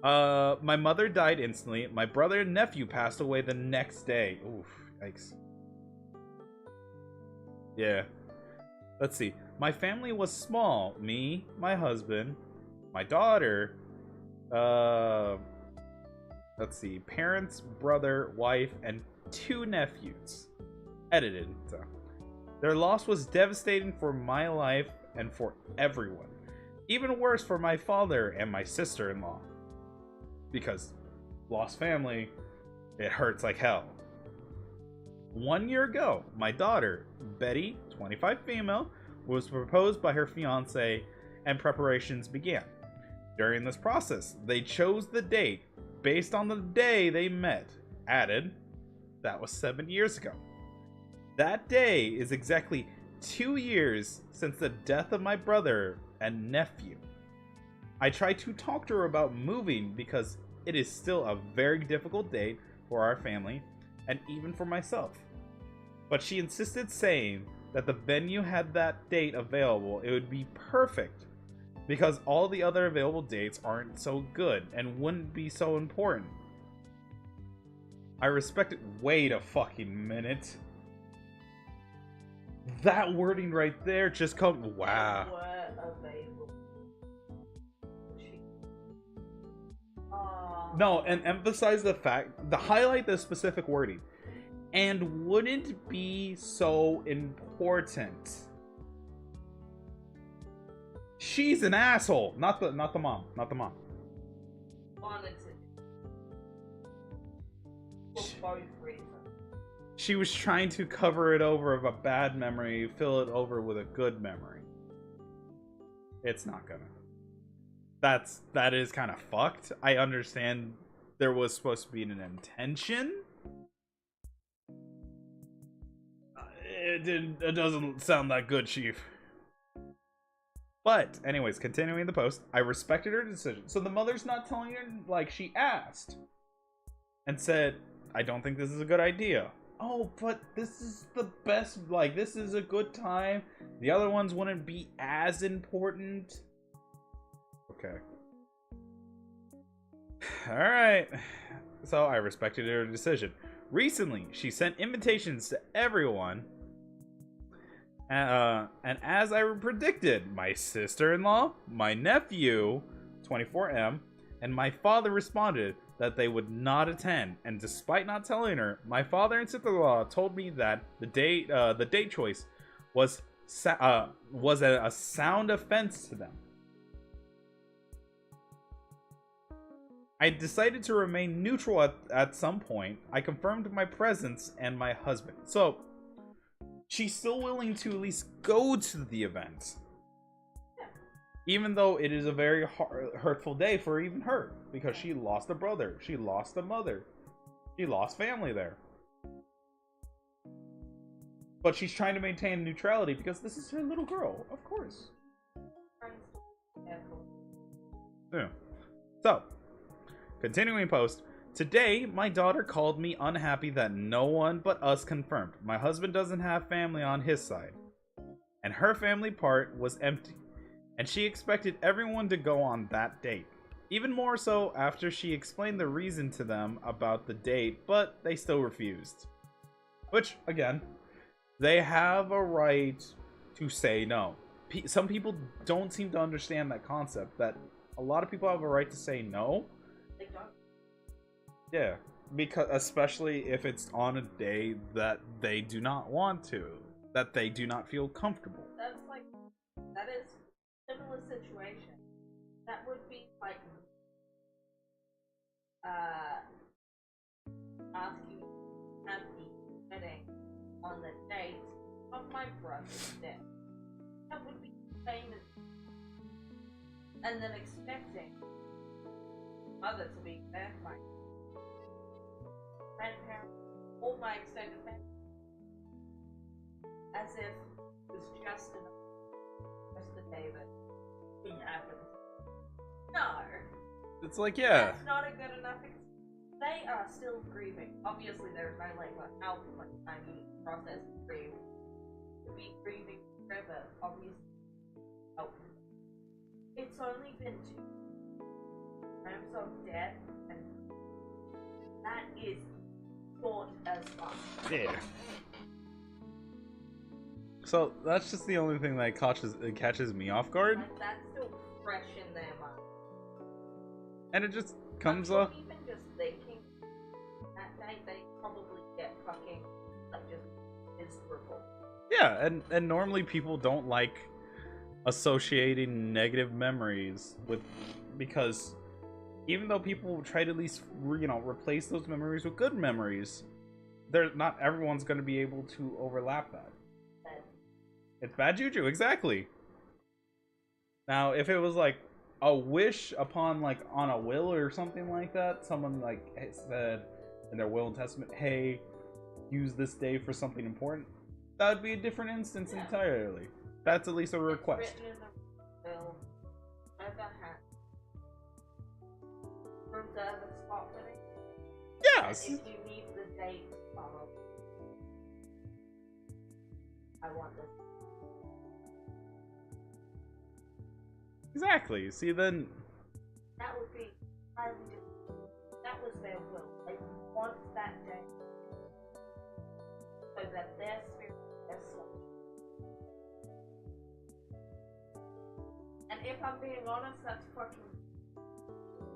my mother died instantly. My brother and nephew passed away the next day. Oof, yikes. Yeah. Let's see. My family was small. Me, my husband, my daughter, let's see, parents, brother, wife, and 2 nephews. Edited, so. Their loss was devastating for my life and for everyone. Even worse for my father and my sister-in-law. Because lost family, it hurts like hell. 1 year ago, my daughter, Betty, 25 female, was proposed by her fiance and preparations began. During this process, they chose the date based on the day they met. Added, that was 7 years ago. That day is exactly 2 years since the death of my brother and nephew. I tried to talk to her about moving because it is still a very difficult date for our family and even for myself. But she insisted, saying that the venue had that date available. It would be perfect because all the other available dates aren't so good and wouldn't be so important. I respect it. Wait a fucking minute. That wording right there just come. Wow. No, and emphasize the fact, highlight the specific wording. And wouldn't be so important. She's an asshole. Not the mom. Not the mom. She was trying to cover it over of a bad memory, fill it over with a good memory. It's not gonna. That is kind of fucked. I understand there was supposed to be an intention. It doesn't sound that good, Chief. But, anyways, continuing the post, I respected her decision. So the mother's not telling her like she asked. And said, I don't think this is a good idea. Oh, but this is the best, like, this is a good time. The other ones wouldn't be as important. Okay. Alright. So I respected her decision. Recently, she sent invitations to everyone. And as I predicted, my sister-in-law, my nephew, 24M, and my father responded that they would not attend. And despite not telling her, my father and sister-in-law told me that the date choice was a sound offense to them. I decided to remain neutral at some point. I confirmed my presence and my husband. So she's still willing to at least go to the event. Even though it is a very hurtful day for even her. Because she lost a brother. She lost a mother. She lost family there. But she's trying to maintain neutrality because this is her little girl. Of course. Yeah. So, continuing post. Today, my daughter called me unhappy that no one but us confirmed. My husband doesn't have family on his side. And her family part was empty. And she expected everyone to go on that date. Even more so after she explained the reason to them about the date, but they still refused. Which, again, they have a right to say no. Some people don't seem to understand that concept, that a lot of people have a right to say no. They don't. Yeah, because especially if it's on a day that they do not want to, that they do not feel comfortable. That is a similar situation. That would be like asking at the wedding on the date of my brother's death. That would be the same as, and then expecting mother to be there, my grandparents, all my extended family, as if it was just the day that it happened. No. It's like, yeah. That's not a good enough they are still grieving. Obviously, there's no how much time you need to process and grieve. To be grieving forever, obviously. Oh. It's only been 2 terms of death, and that is short as fuck. Yeah. So that's just the only thing that catches me off guard. Like, that's still fresh in their mind. And it just comes up. Even just thinking that day, they probably get fucking just miserable. Yeah, and normally people don't like associating negative memories with, because even though people try to at least replace those memories with good memories, not everyone's going to be able to overlap that. It's bad juju, exactly. Now, if it was like a wish upon like on a will or something like that, someone like said in their will and testament, "Hey, use this day for something important," that would be a different instance entirely. That's at least a request. Written in the will, never had reserve a spot for it. Yes. If you need the date followed, I want this. Exactly. See, then That would be highly different. That was their will. They want that day so that their spirit, their soul. And if I'm being honest, that's fucking.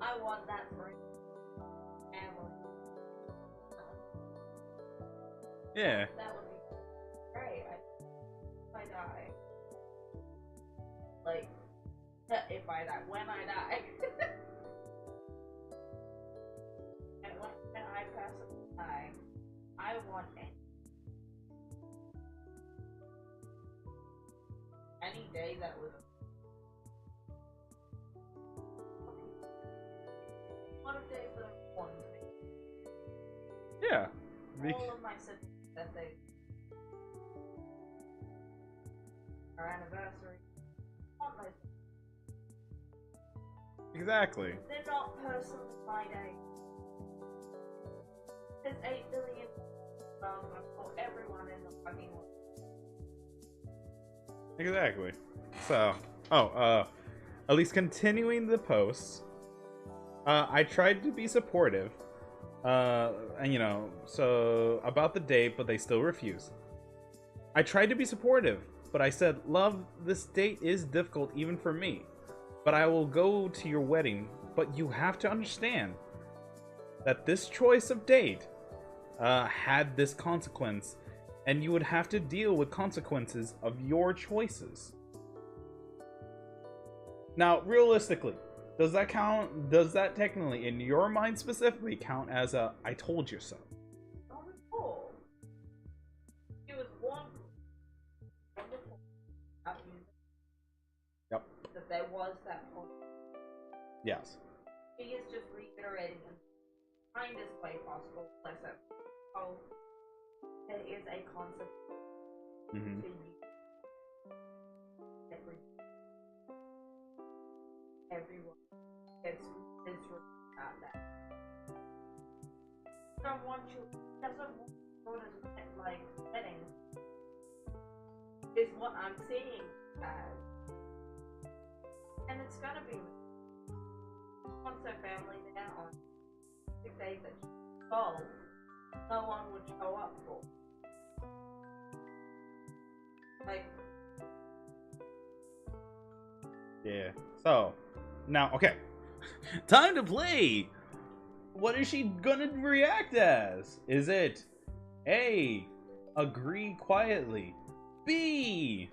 I want that for family. yeah. That would be great. I die. Like, if I die, when I die. And when I pass away, I want any day that was a lot of days that are important to me. Yeah. All of my siblings that they our anniversary. Want those. Exactly. They're not personally my day. There's 8 billion for everyone in the fucking world. Exactly. So, at least continuing the posts, I tried to be supportive, and so about the date, but they still refused. I tried to be supportive, but I said, "Love, this date is difficult even for me, but I will go to your wedding, but you have to understand that this choice of date had this consequence, and you would have to deal with consequences of your choices." Now, realistically, does that count? Does that technically, in your mind specifically, count as a "I told you so"? Not at all. She was one wonderful happy Yep. that there was that point. Yes. She is just reiterating in the kindest way possible. Like that. Oh, there is a consequence Mm-hmm. to you. Everyone gets miserable about that. Don't want you. Doesn't want your daughter to like wedding. Is what I'm seeing as, and it's gonna be. Once her family there on the day that she told, no one would show up for. Like. Yeah. So, now, okay. Time to play! What is she gonna react as? Is it A, agree quietly, B,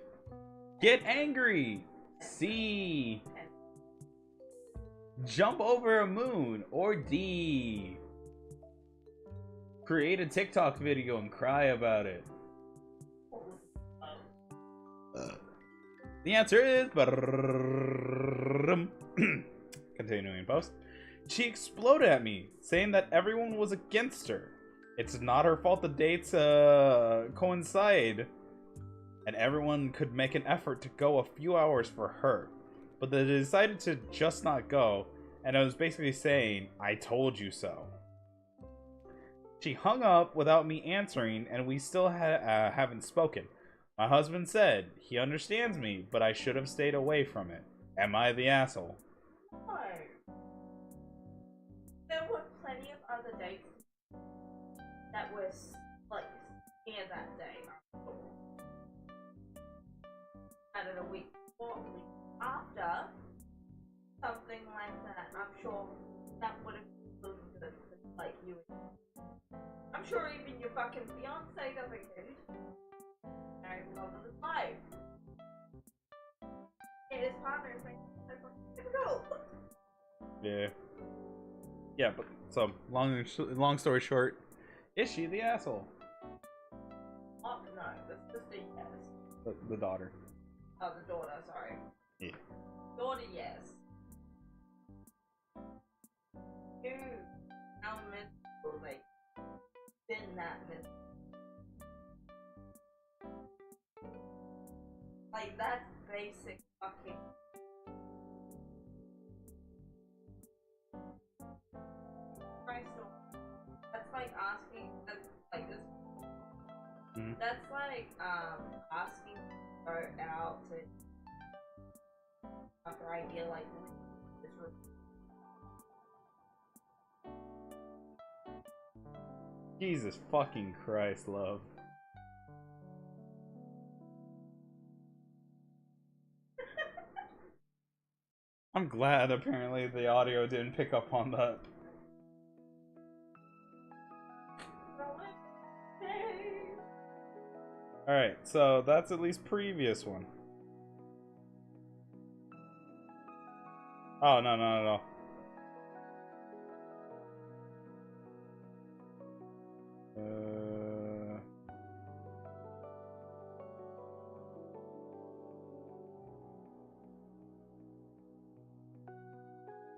get angry, C, jump over a moon, or D, create a TikTok video and cry about it? The answer is continuing post. She exploded at me, saying that everyone was against her. It's not her fault the dates coincide, and everyone could make an effort to go a few hours for her, but they decided to just not go, and I was basically saying, "I told you so." She hung up without me answering, and we still haven't spoken. My husband said he understands me, but I should have stayed away from it. Am I the asshole? No. There were plenty of other dates that were like near that day. Added a week before, a week after, something like that. I'm sure that would have looked good for like you. I'm sure even your fucking fiance doesn't get it. married for love of his life. And his partner is like so fucking difficult. Yeah. Yeah, but so long story short, is she the asshole? Oh no, that's just a yes. The daughter. Oh, the daughter, sorry. Yeah. Daughter, yes. Two elemental, like, in that myth. Like, that's basic fucking. Christ, that's like asking. That's like this. Mm-hmm. That's like asking to go out to after idea like this. Jesus fucking Christ, love. I'm glad apparently the audio didn't pick up on that. Alright, so that's at least previous one. Oh, no.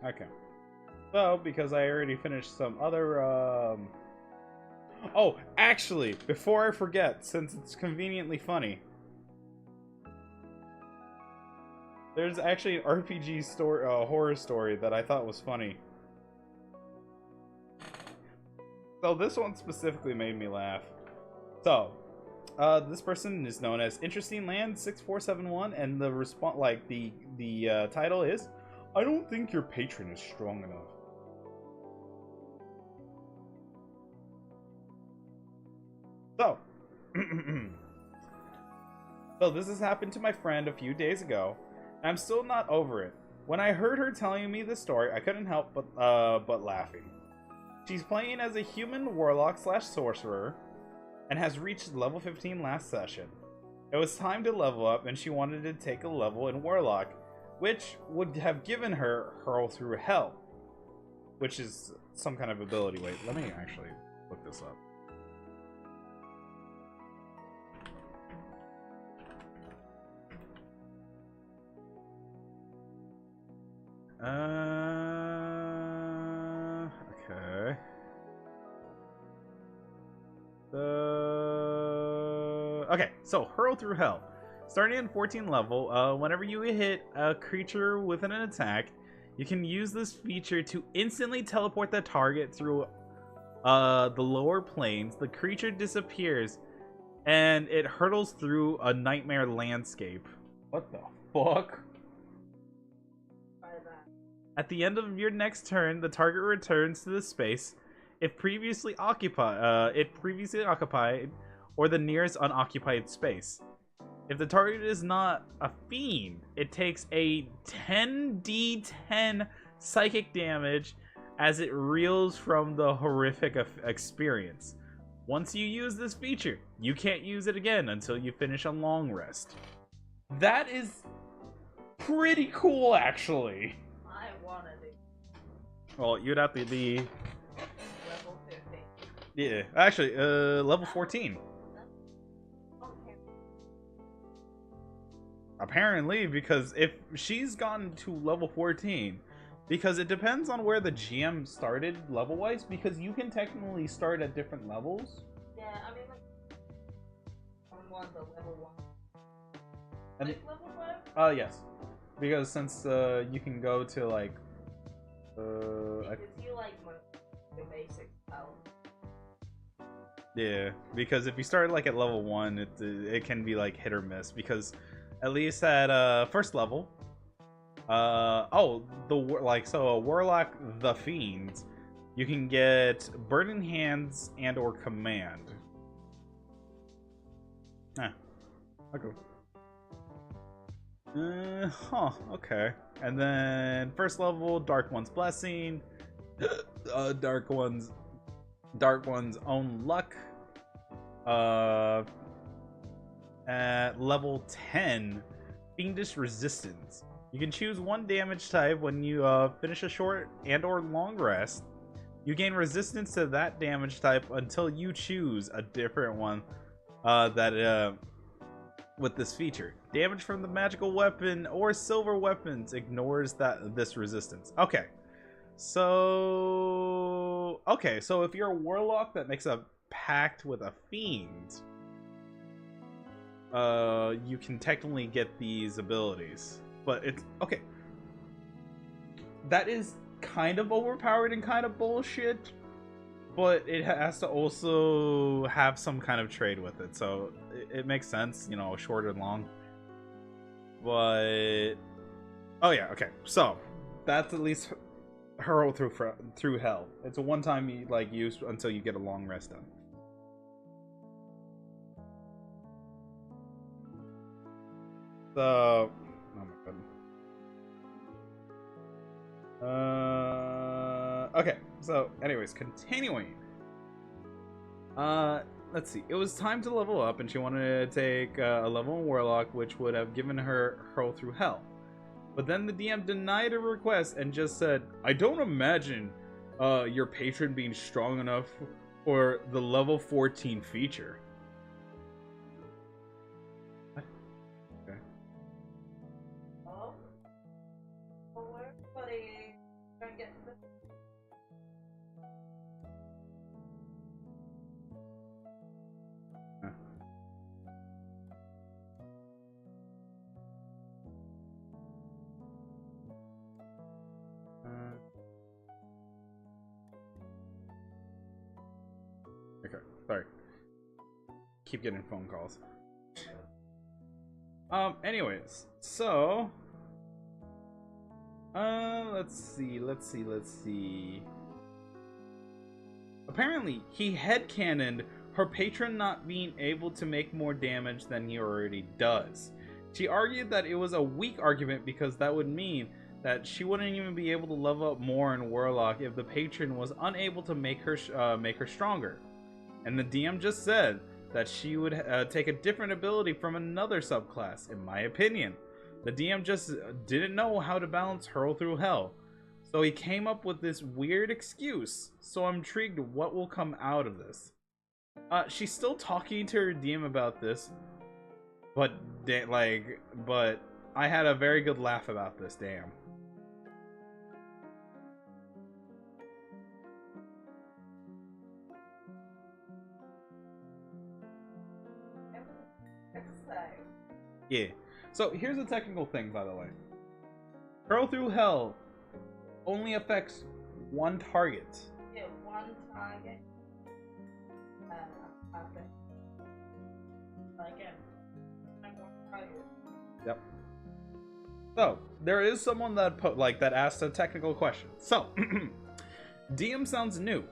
Okay. So, because I already finished some other, Oh, actually, before I forget, since it's conveniently funny, there's actually an RPG story, horror story that I thought was funny. So this one specifically made me laugh. So, this person is known as Interesting Land 6471, and the the title is, "I don't think your patron is strong enough." So, so this has happened to my friend a few days ago, and I'm still not over it. When I heard her telling me this story, I couldn't help but laughing. She's playing as a human warlock / sorcerer, and has reached level 15 last session. It was time to level up, and she wanted to take a level in warlock, which would have given her Hurl Through Hell, which is some kind of ability. Wait, let me actually look this up. Okay. Okay, so Hurl Through Hell. Starting at 14 level, whenever you hit a creature with an attack, you can use this feature to instantly teleport the target through the lower planes. The creature disappears, and it hurtles through a nightmare landscape. What the fuck? At the end of your next turn, the target returns to the space it previously occupied, or the nearest unoccupied space. If the target is not a fiend, it takes a 10d10 psychic damage as it reels from the horrific experience. Once you use this feature, you can't use it again until you finish a long rest. That is pretty cool, actually. I wanted it. Well, you'd have to be... Level 15. Yeah, actually, level 14. Okay. Apparently, because if she's gotten to level 14, because it depends on where the GM started level-wise, because you can technically start at different levels. Yeah, I mean, like, on the level 1. And Like, level 5? Yes. Because since you can go to, like, Because you like the basic spell. yeah, because if you start like at level 1, it can be like hit or miss, because at least at first level, a warlock the fiend, you can get burning hands and or command. Okay. Okay. And then first level, Dark One's Blessing, Dark One's Own Luck, at level 10, Fiendish Resistance. You can choose one damage type when you finish a short and or long rest. You gain resistance to that damage type until you choose a different one with this feature. Damage from the magical weapon or silver weapons ignores this resistance. Okay. So if you're a warlock that makes a pact with a fiend, you can technically get these abilities. But it's okay. That is kind of overpowered and kind of bullshit, but it has to also have some kind of trade with it, so it makes sense, you know, short and long. But oh yeah, okay, so that's at least hurl through hell. It's a one-time use until you get a long rest done. So oh my goodness. Okay, so anyways, continuing. Let's see. It was time to level up, and she wanted to take a level in Warlock, which would have given her hurl through hell. But then the DM denied her request and just said, "I don't imagine your patron being strong enough for the level 14 feature." Okay. Oh. Well, everybody don't get the... Okay, sorry. Keep getting phone calls. Anyways, so let's see. Apparently, he headcanoned her patron not being able to make more damage than he already does. She argued that it was a weak argument because that would mean that she wouldn't even be able to level up more in Warlock if the patron was unable to make her stronger. And the DM just said that she would take a different ability from another subclass, in my opinion. The DM just didn't know how to balance hurl through hell. So he came up with this weird excuse. So I'm intrigued what will come out of this. She's still talking to her DM about this. But I had a very good laugh about this, damn. Yeah. So here's the technical thing, by the way. Hurl through hell only affects one target. Yeah, one target. Yep. So there is someone that that asked a technical question. So DM sounds new.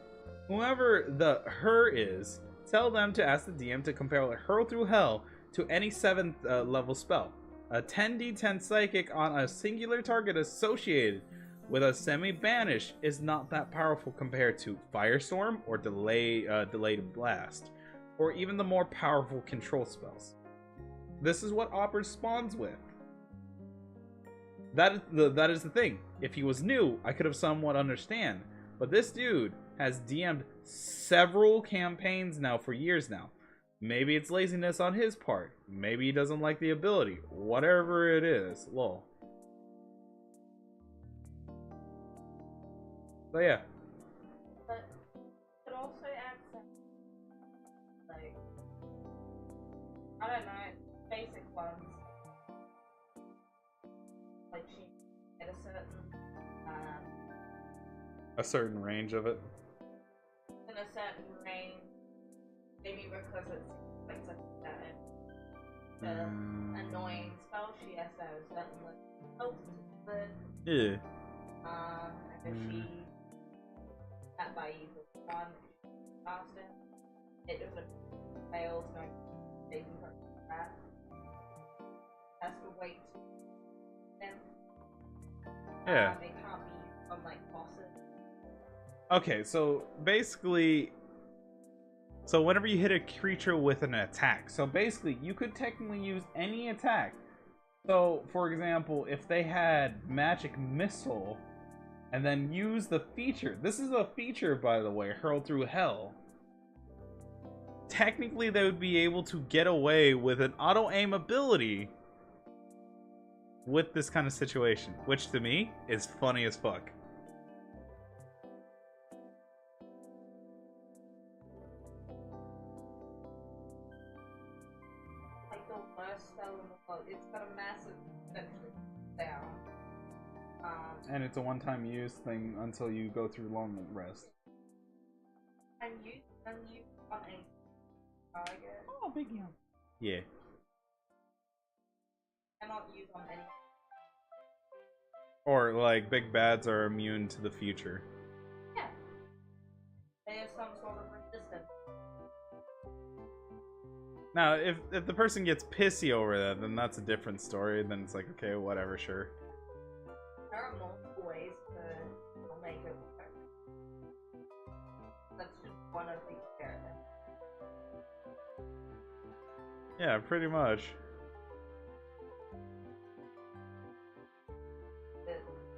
Whoever the her is, tell them to ask the DM to compare hurl through hell to any 7th level spell. A 10d10 psychic on a singular target associated with a semi-banish is not that powerful compared to Firestorm or Delayed Blast, or even the more powerful control spells. This is what Opera spawns with. That is the thing. If he was new, I could have somewhat understand. But this dude has DM'd several campaigns now for years now. Maybe it's laziness on his part. Maybe he doesn't like the ability. Whatever it is. Lol. So yeah. But it also adds like, I don't know, basic ones. Like she at a certain range of it. in a certain range. Maybe because it's like the annoying spell, she has to have a certain health to it. Yeah. And if she that by either one faster, it doesn't fail, so they can put that. Has to wait then. Yeah. It can't be on like bosses. Okay, so basically So whenever you hit a creature with an attack, so basically you could technically use any attack. So, for example, if they had Magic Missile, and then use the feature. This is a feature, by the way, Hurl Through Hell. Technically, they would be able to get away with an auto-aim ability with this kind of situation, which to me is funny as fuck. Like the worst spell in the world. It's got a massive potential down. And it's a one-time use thing until you go through long rest. And you on a target. Oh, big yum. Yeah. Cannot use on any. Or like big bads are immune to the future. Yeah. They have some sort of resistance. Now, if the person gets pissy over that, then that's a different story. Then it's like, okay, whatever, sure. There are multiple ways to make it work. That's just one of the experiments. Yeah, pretty much.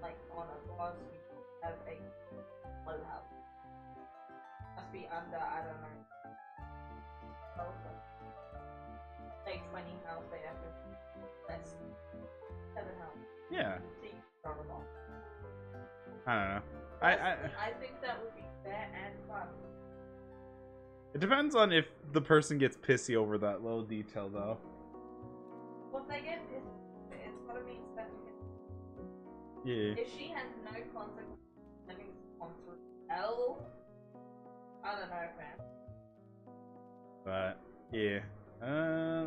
Like on a boss, you have a low health. Must be under, I don't know. Say 20 health, they have to less 7 health. Yeah. So you can start them off. I don't know. I think that would be fair and fun. It depends on if the person gets pissy over that little detail, though. Well, if they get pissed, it's gotta be special. Yeah. If she has no consequence, having gone through hell, I don't know, man. But yeah.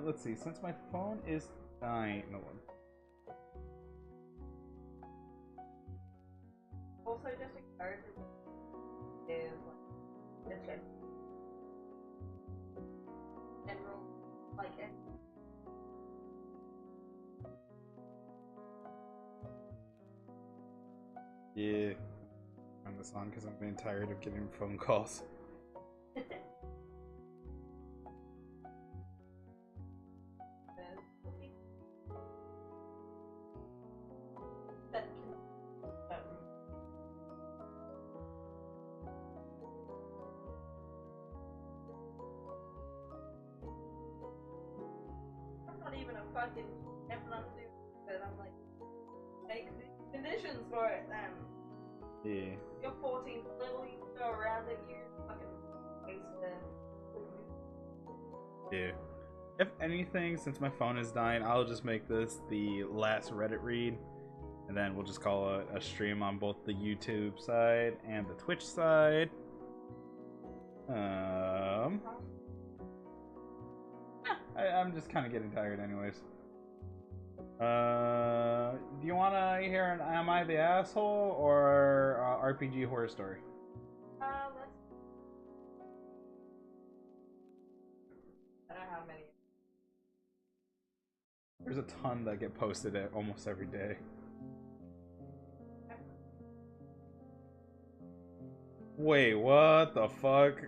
Let's see. Since my phone is dying, no one. Also, just encourage is like the general, like it. Yeah. I'm this on because I'm getting tired of getting phone calls. Fucking everyone do but I'm like, make the conditions for it then. Yeah. You're 14, literally go around it, you fucking waste it. Yeah. If anything, since my phone is dying, I'll just make this the last Reddit read, and then we'll just call it a stream on both the YouTube side and the Twitch side. I'm just kind of getting tired anyways. Do you want to hear an Am I the Asshole or RPG Horror Story? Let's... I don't know how many. There's a ton that get posted at almost every day. Wait, what the fuck?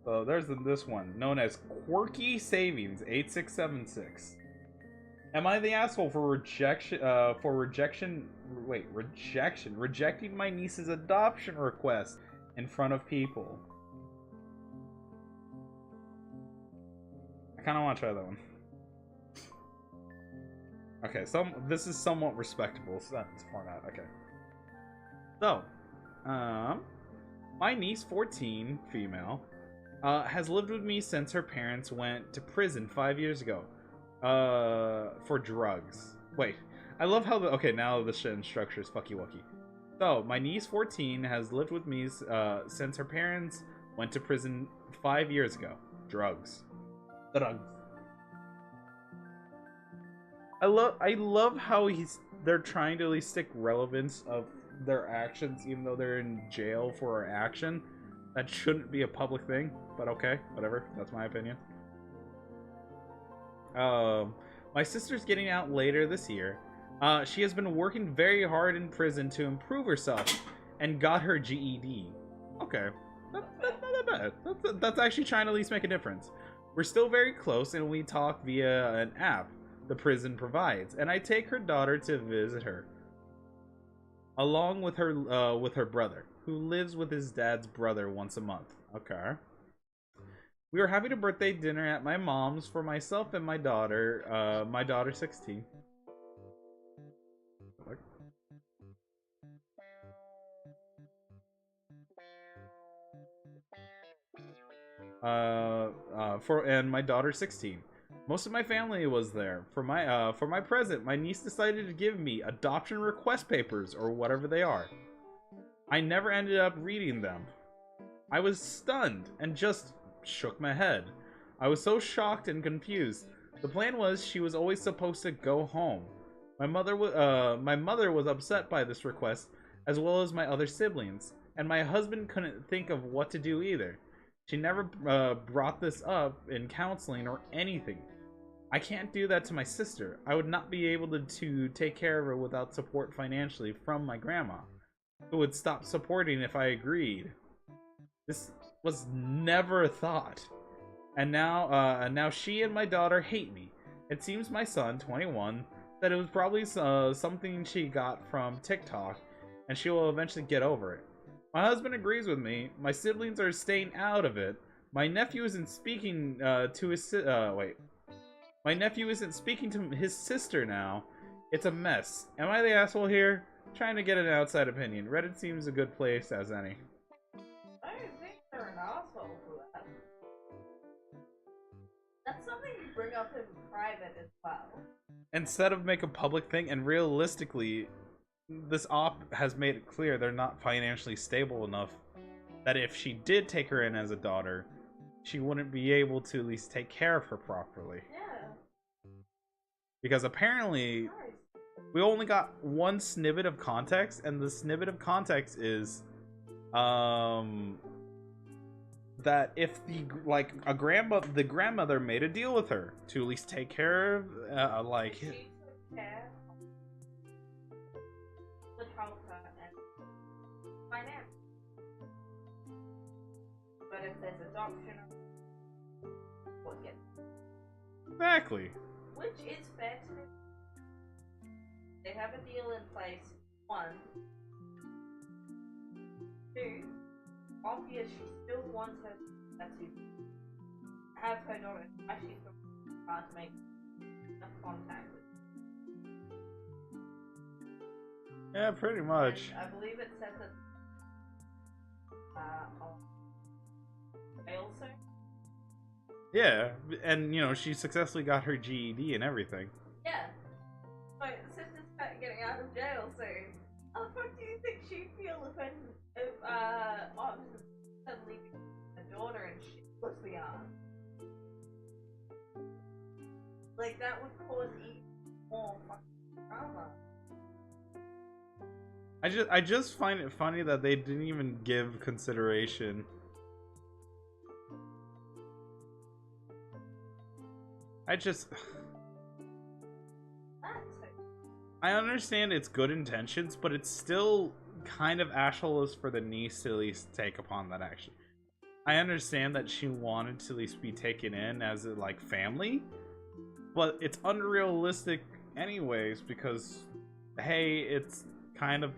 So there's this one, known as Quirky Savings 8676. Am I the asshole for rejecting my niece's adoption request in front of people? I kind of want to try that one. Okay, this is somewhat respectable format. Okay. So, my niece, 14, female, has lived with me since her parents went to prison 5 years ago for drugs. Wait, I love how okay, now the shit and structure is fucky wucky. So, my niece, 14, has lived with me since her parents went to prison 5 years ago. Drugs. I love how they're trying to at least stick relevance of their actions, even though they're in jail for an action. That shouldn't be a public thing, but okay, whatever. That's my opinion. My sister's getting out later this year. She has been working very hard in prison to improve herself and got her GED. Okay, that. That's actually trying to at least make a difference. We're still very close, and we talk via an app the prison provides, and I take her daughter to visit her, along with her brother, who lives with his dad's brother once a month. Okay. We are having a birthday dinner at my mom's for myself and my daughter 16. And my daughter 16. Most of my family was there. For my present, my niece decided to give me adoption request papers, or whatever they are. I never ended up reading them. I was stunned and just shook my head. I was so shocked and confused. The plan was she was always supposed to go home. My mother was upset by this request, as well as my other siblings, and my husband couldn't think of what to do either. She never brought this up in counseling or anything. I can't do that to my sister. I would not be able to take care of her without support financially from my grandma, who would stop supporting if I agreed. This was never a thought. And now she and my daughter hate me. It seems my son, 21, said it was probably something she got from TikTok, and she will eventually get over it. My husband agrees with me. My siblings are staying out of it. My nephew isn't speaking to his My nephew isn't speaking to his sister now. It's a mess. Am I the asshole here? Trying to get an outside opinion. Reddit seems a good place as any. I don't think they're an asshole for that. That's something you bring up in private as well. Instead of make a public thing, and realistically, this op has made it clear they're not financially stable enough that if she did take her in as a daughter, she wouldn't be able to at least take care of her properly. Yeah. Because apparently, we only got one snippet of context, and the snippet of context is that if the grandmother made a deal with her to at least take care of She took care would help her and finance. But if there's adoption, we'll get exactly. which is fair to them. They have a deal in place. 1. 2. Obviously, she still wants her to have her daughter. Actually, it's hard to make a contact with. Yeah, pretty much. And I believe it says that on jail soon. Yeah, and you know, she successfully got her GED and everything. Yeah. So the sister's getting out of jail soon. How the fuck do you think she'd feel if officers suddenly became a daughter and she was the aunt? Like, that would cause even more fucking drama. I just find it funny that they didn't even give consideration. I understand it's good intentions, but it's still kind of assholish for the niece to at least take upon that action. I understand that she wanted to at least be taken in as a, like, family, but it's unrealistic anyways because, hey, it's kind of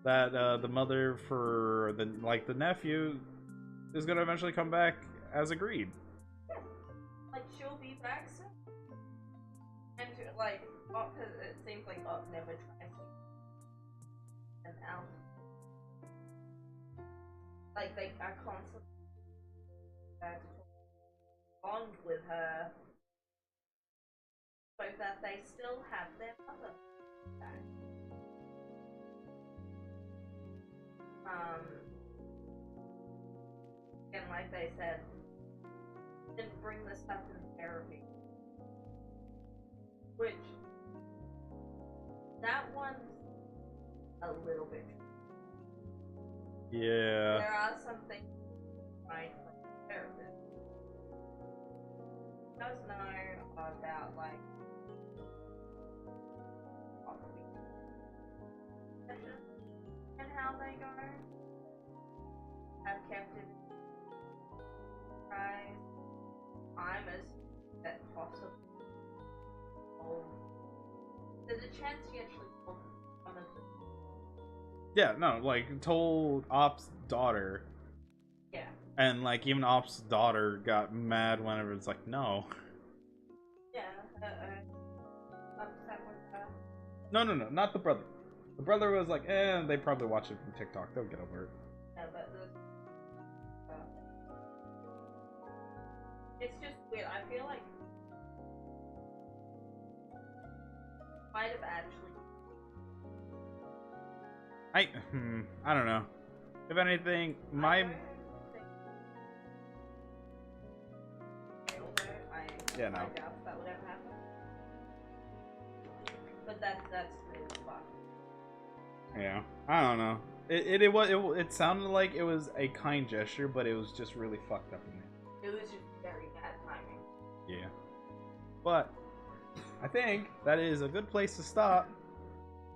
that the mother for the nephew is gonna eventually come back as agreed. Yeah. Like, she'll be back soon. And like, because it seems like Op never tries to and out. Like, they are constantly bond with her so that they still have their mother back. And like they said, didn't bring this up in therapy. Which, that one's a little bit. Yeah. There are some things right from the therapist. Does know about, like, and how they go. Have kept it guys, I'm as that possible. Oh, there's a chance he actually told one of them. Yeah, no, like told Op's daughter, Yeah. and like even Op's daughter got mad whenever it's like no. Yeah. Upset with that. No, not the brother. The brother was like, they probably watch it from TikTok. They'll get over it. Yeah, but it's just weird. I feel like might have actually. I don't know. If anything, my yeah, no. I doubt that would ever happen. But that's really fun. Yeah, I don't know. It sounded like it was a kind gesture, but it was just really fucked up in there. It was just very bad timing. Yeah. But I think that is a good place to stop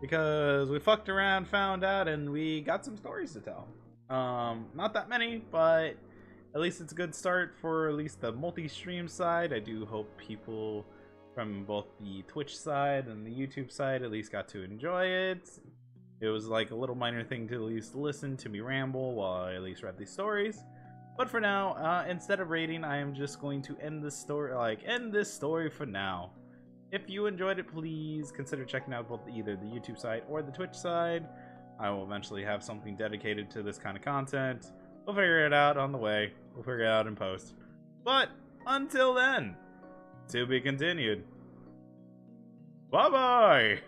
because we fucked around, found out, and we got some stories to tell. Not that many, but at least it's a good start for at least the multi-stream side. I do hope people from both the Twitch side and the YouTube side at least got to enjoy it. It was like a little minor thing to at least listen to me ramble while I at least read these stories. But for now, instead of rating, I am just going to end this story for now. If you enjoyed it, please consider checking out both either the YouTube side or the Twitch side. I will eventually have something dedicated to this kind of content. We'll figure it out on the way. We'll figure it out in post. But until then, to be continued. Bye-bye!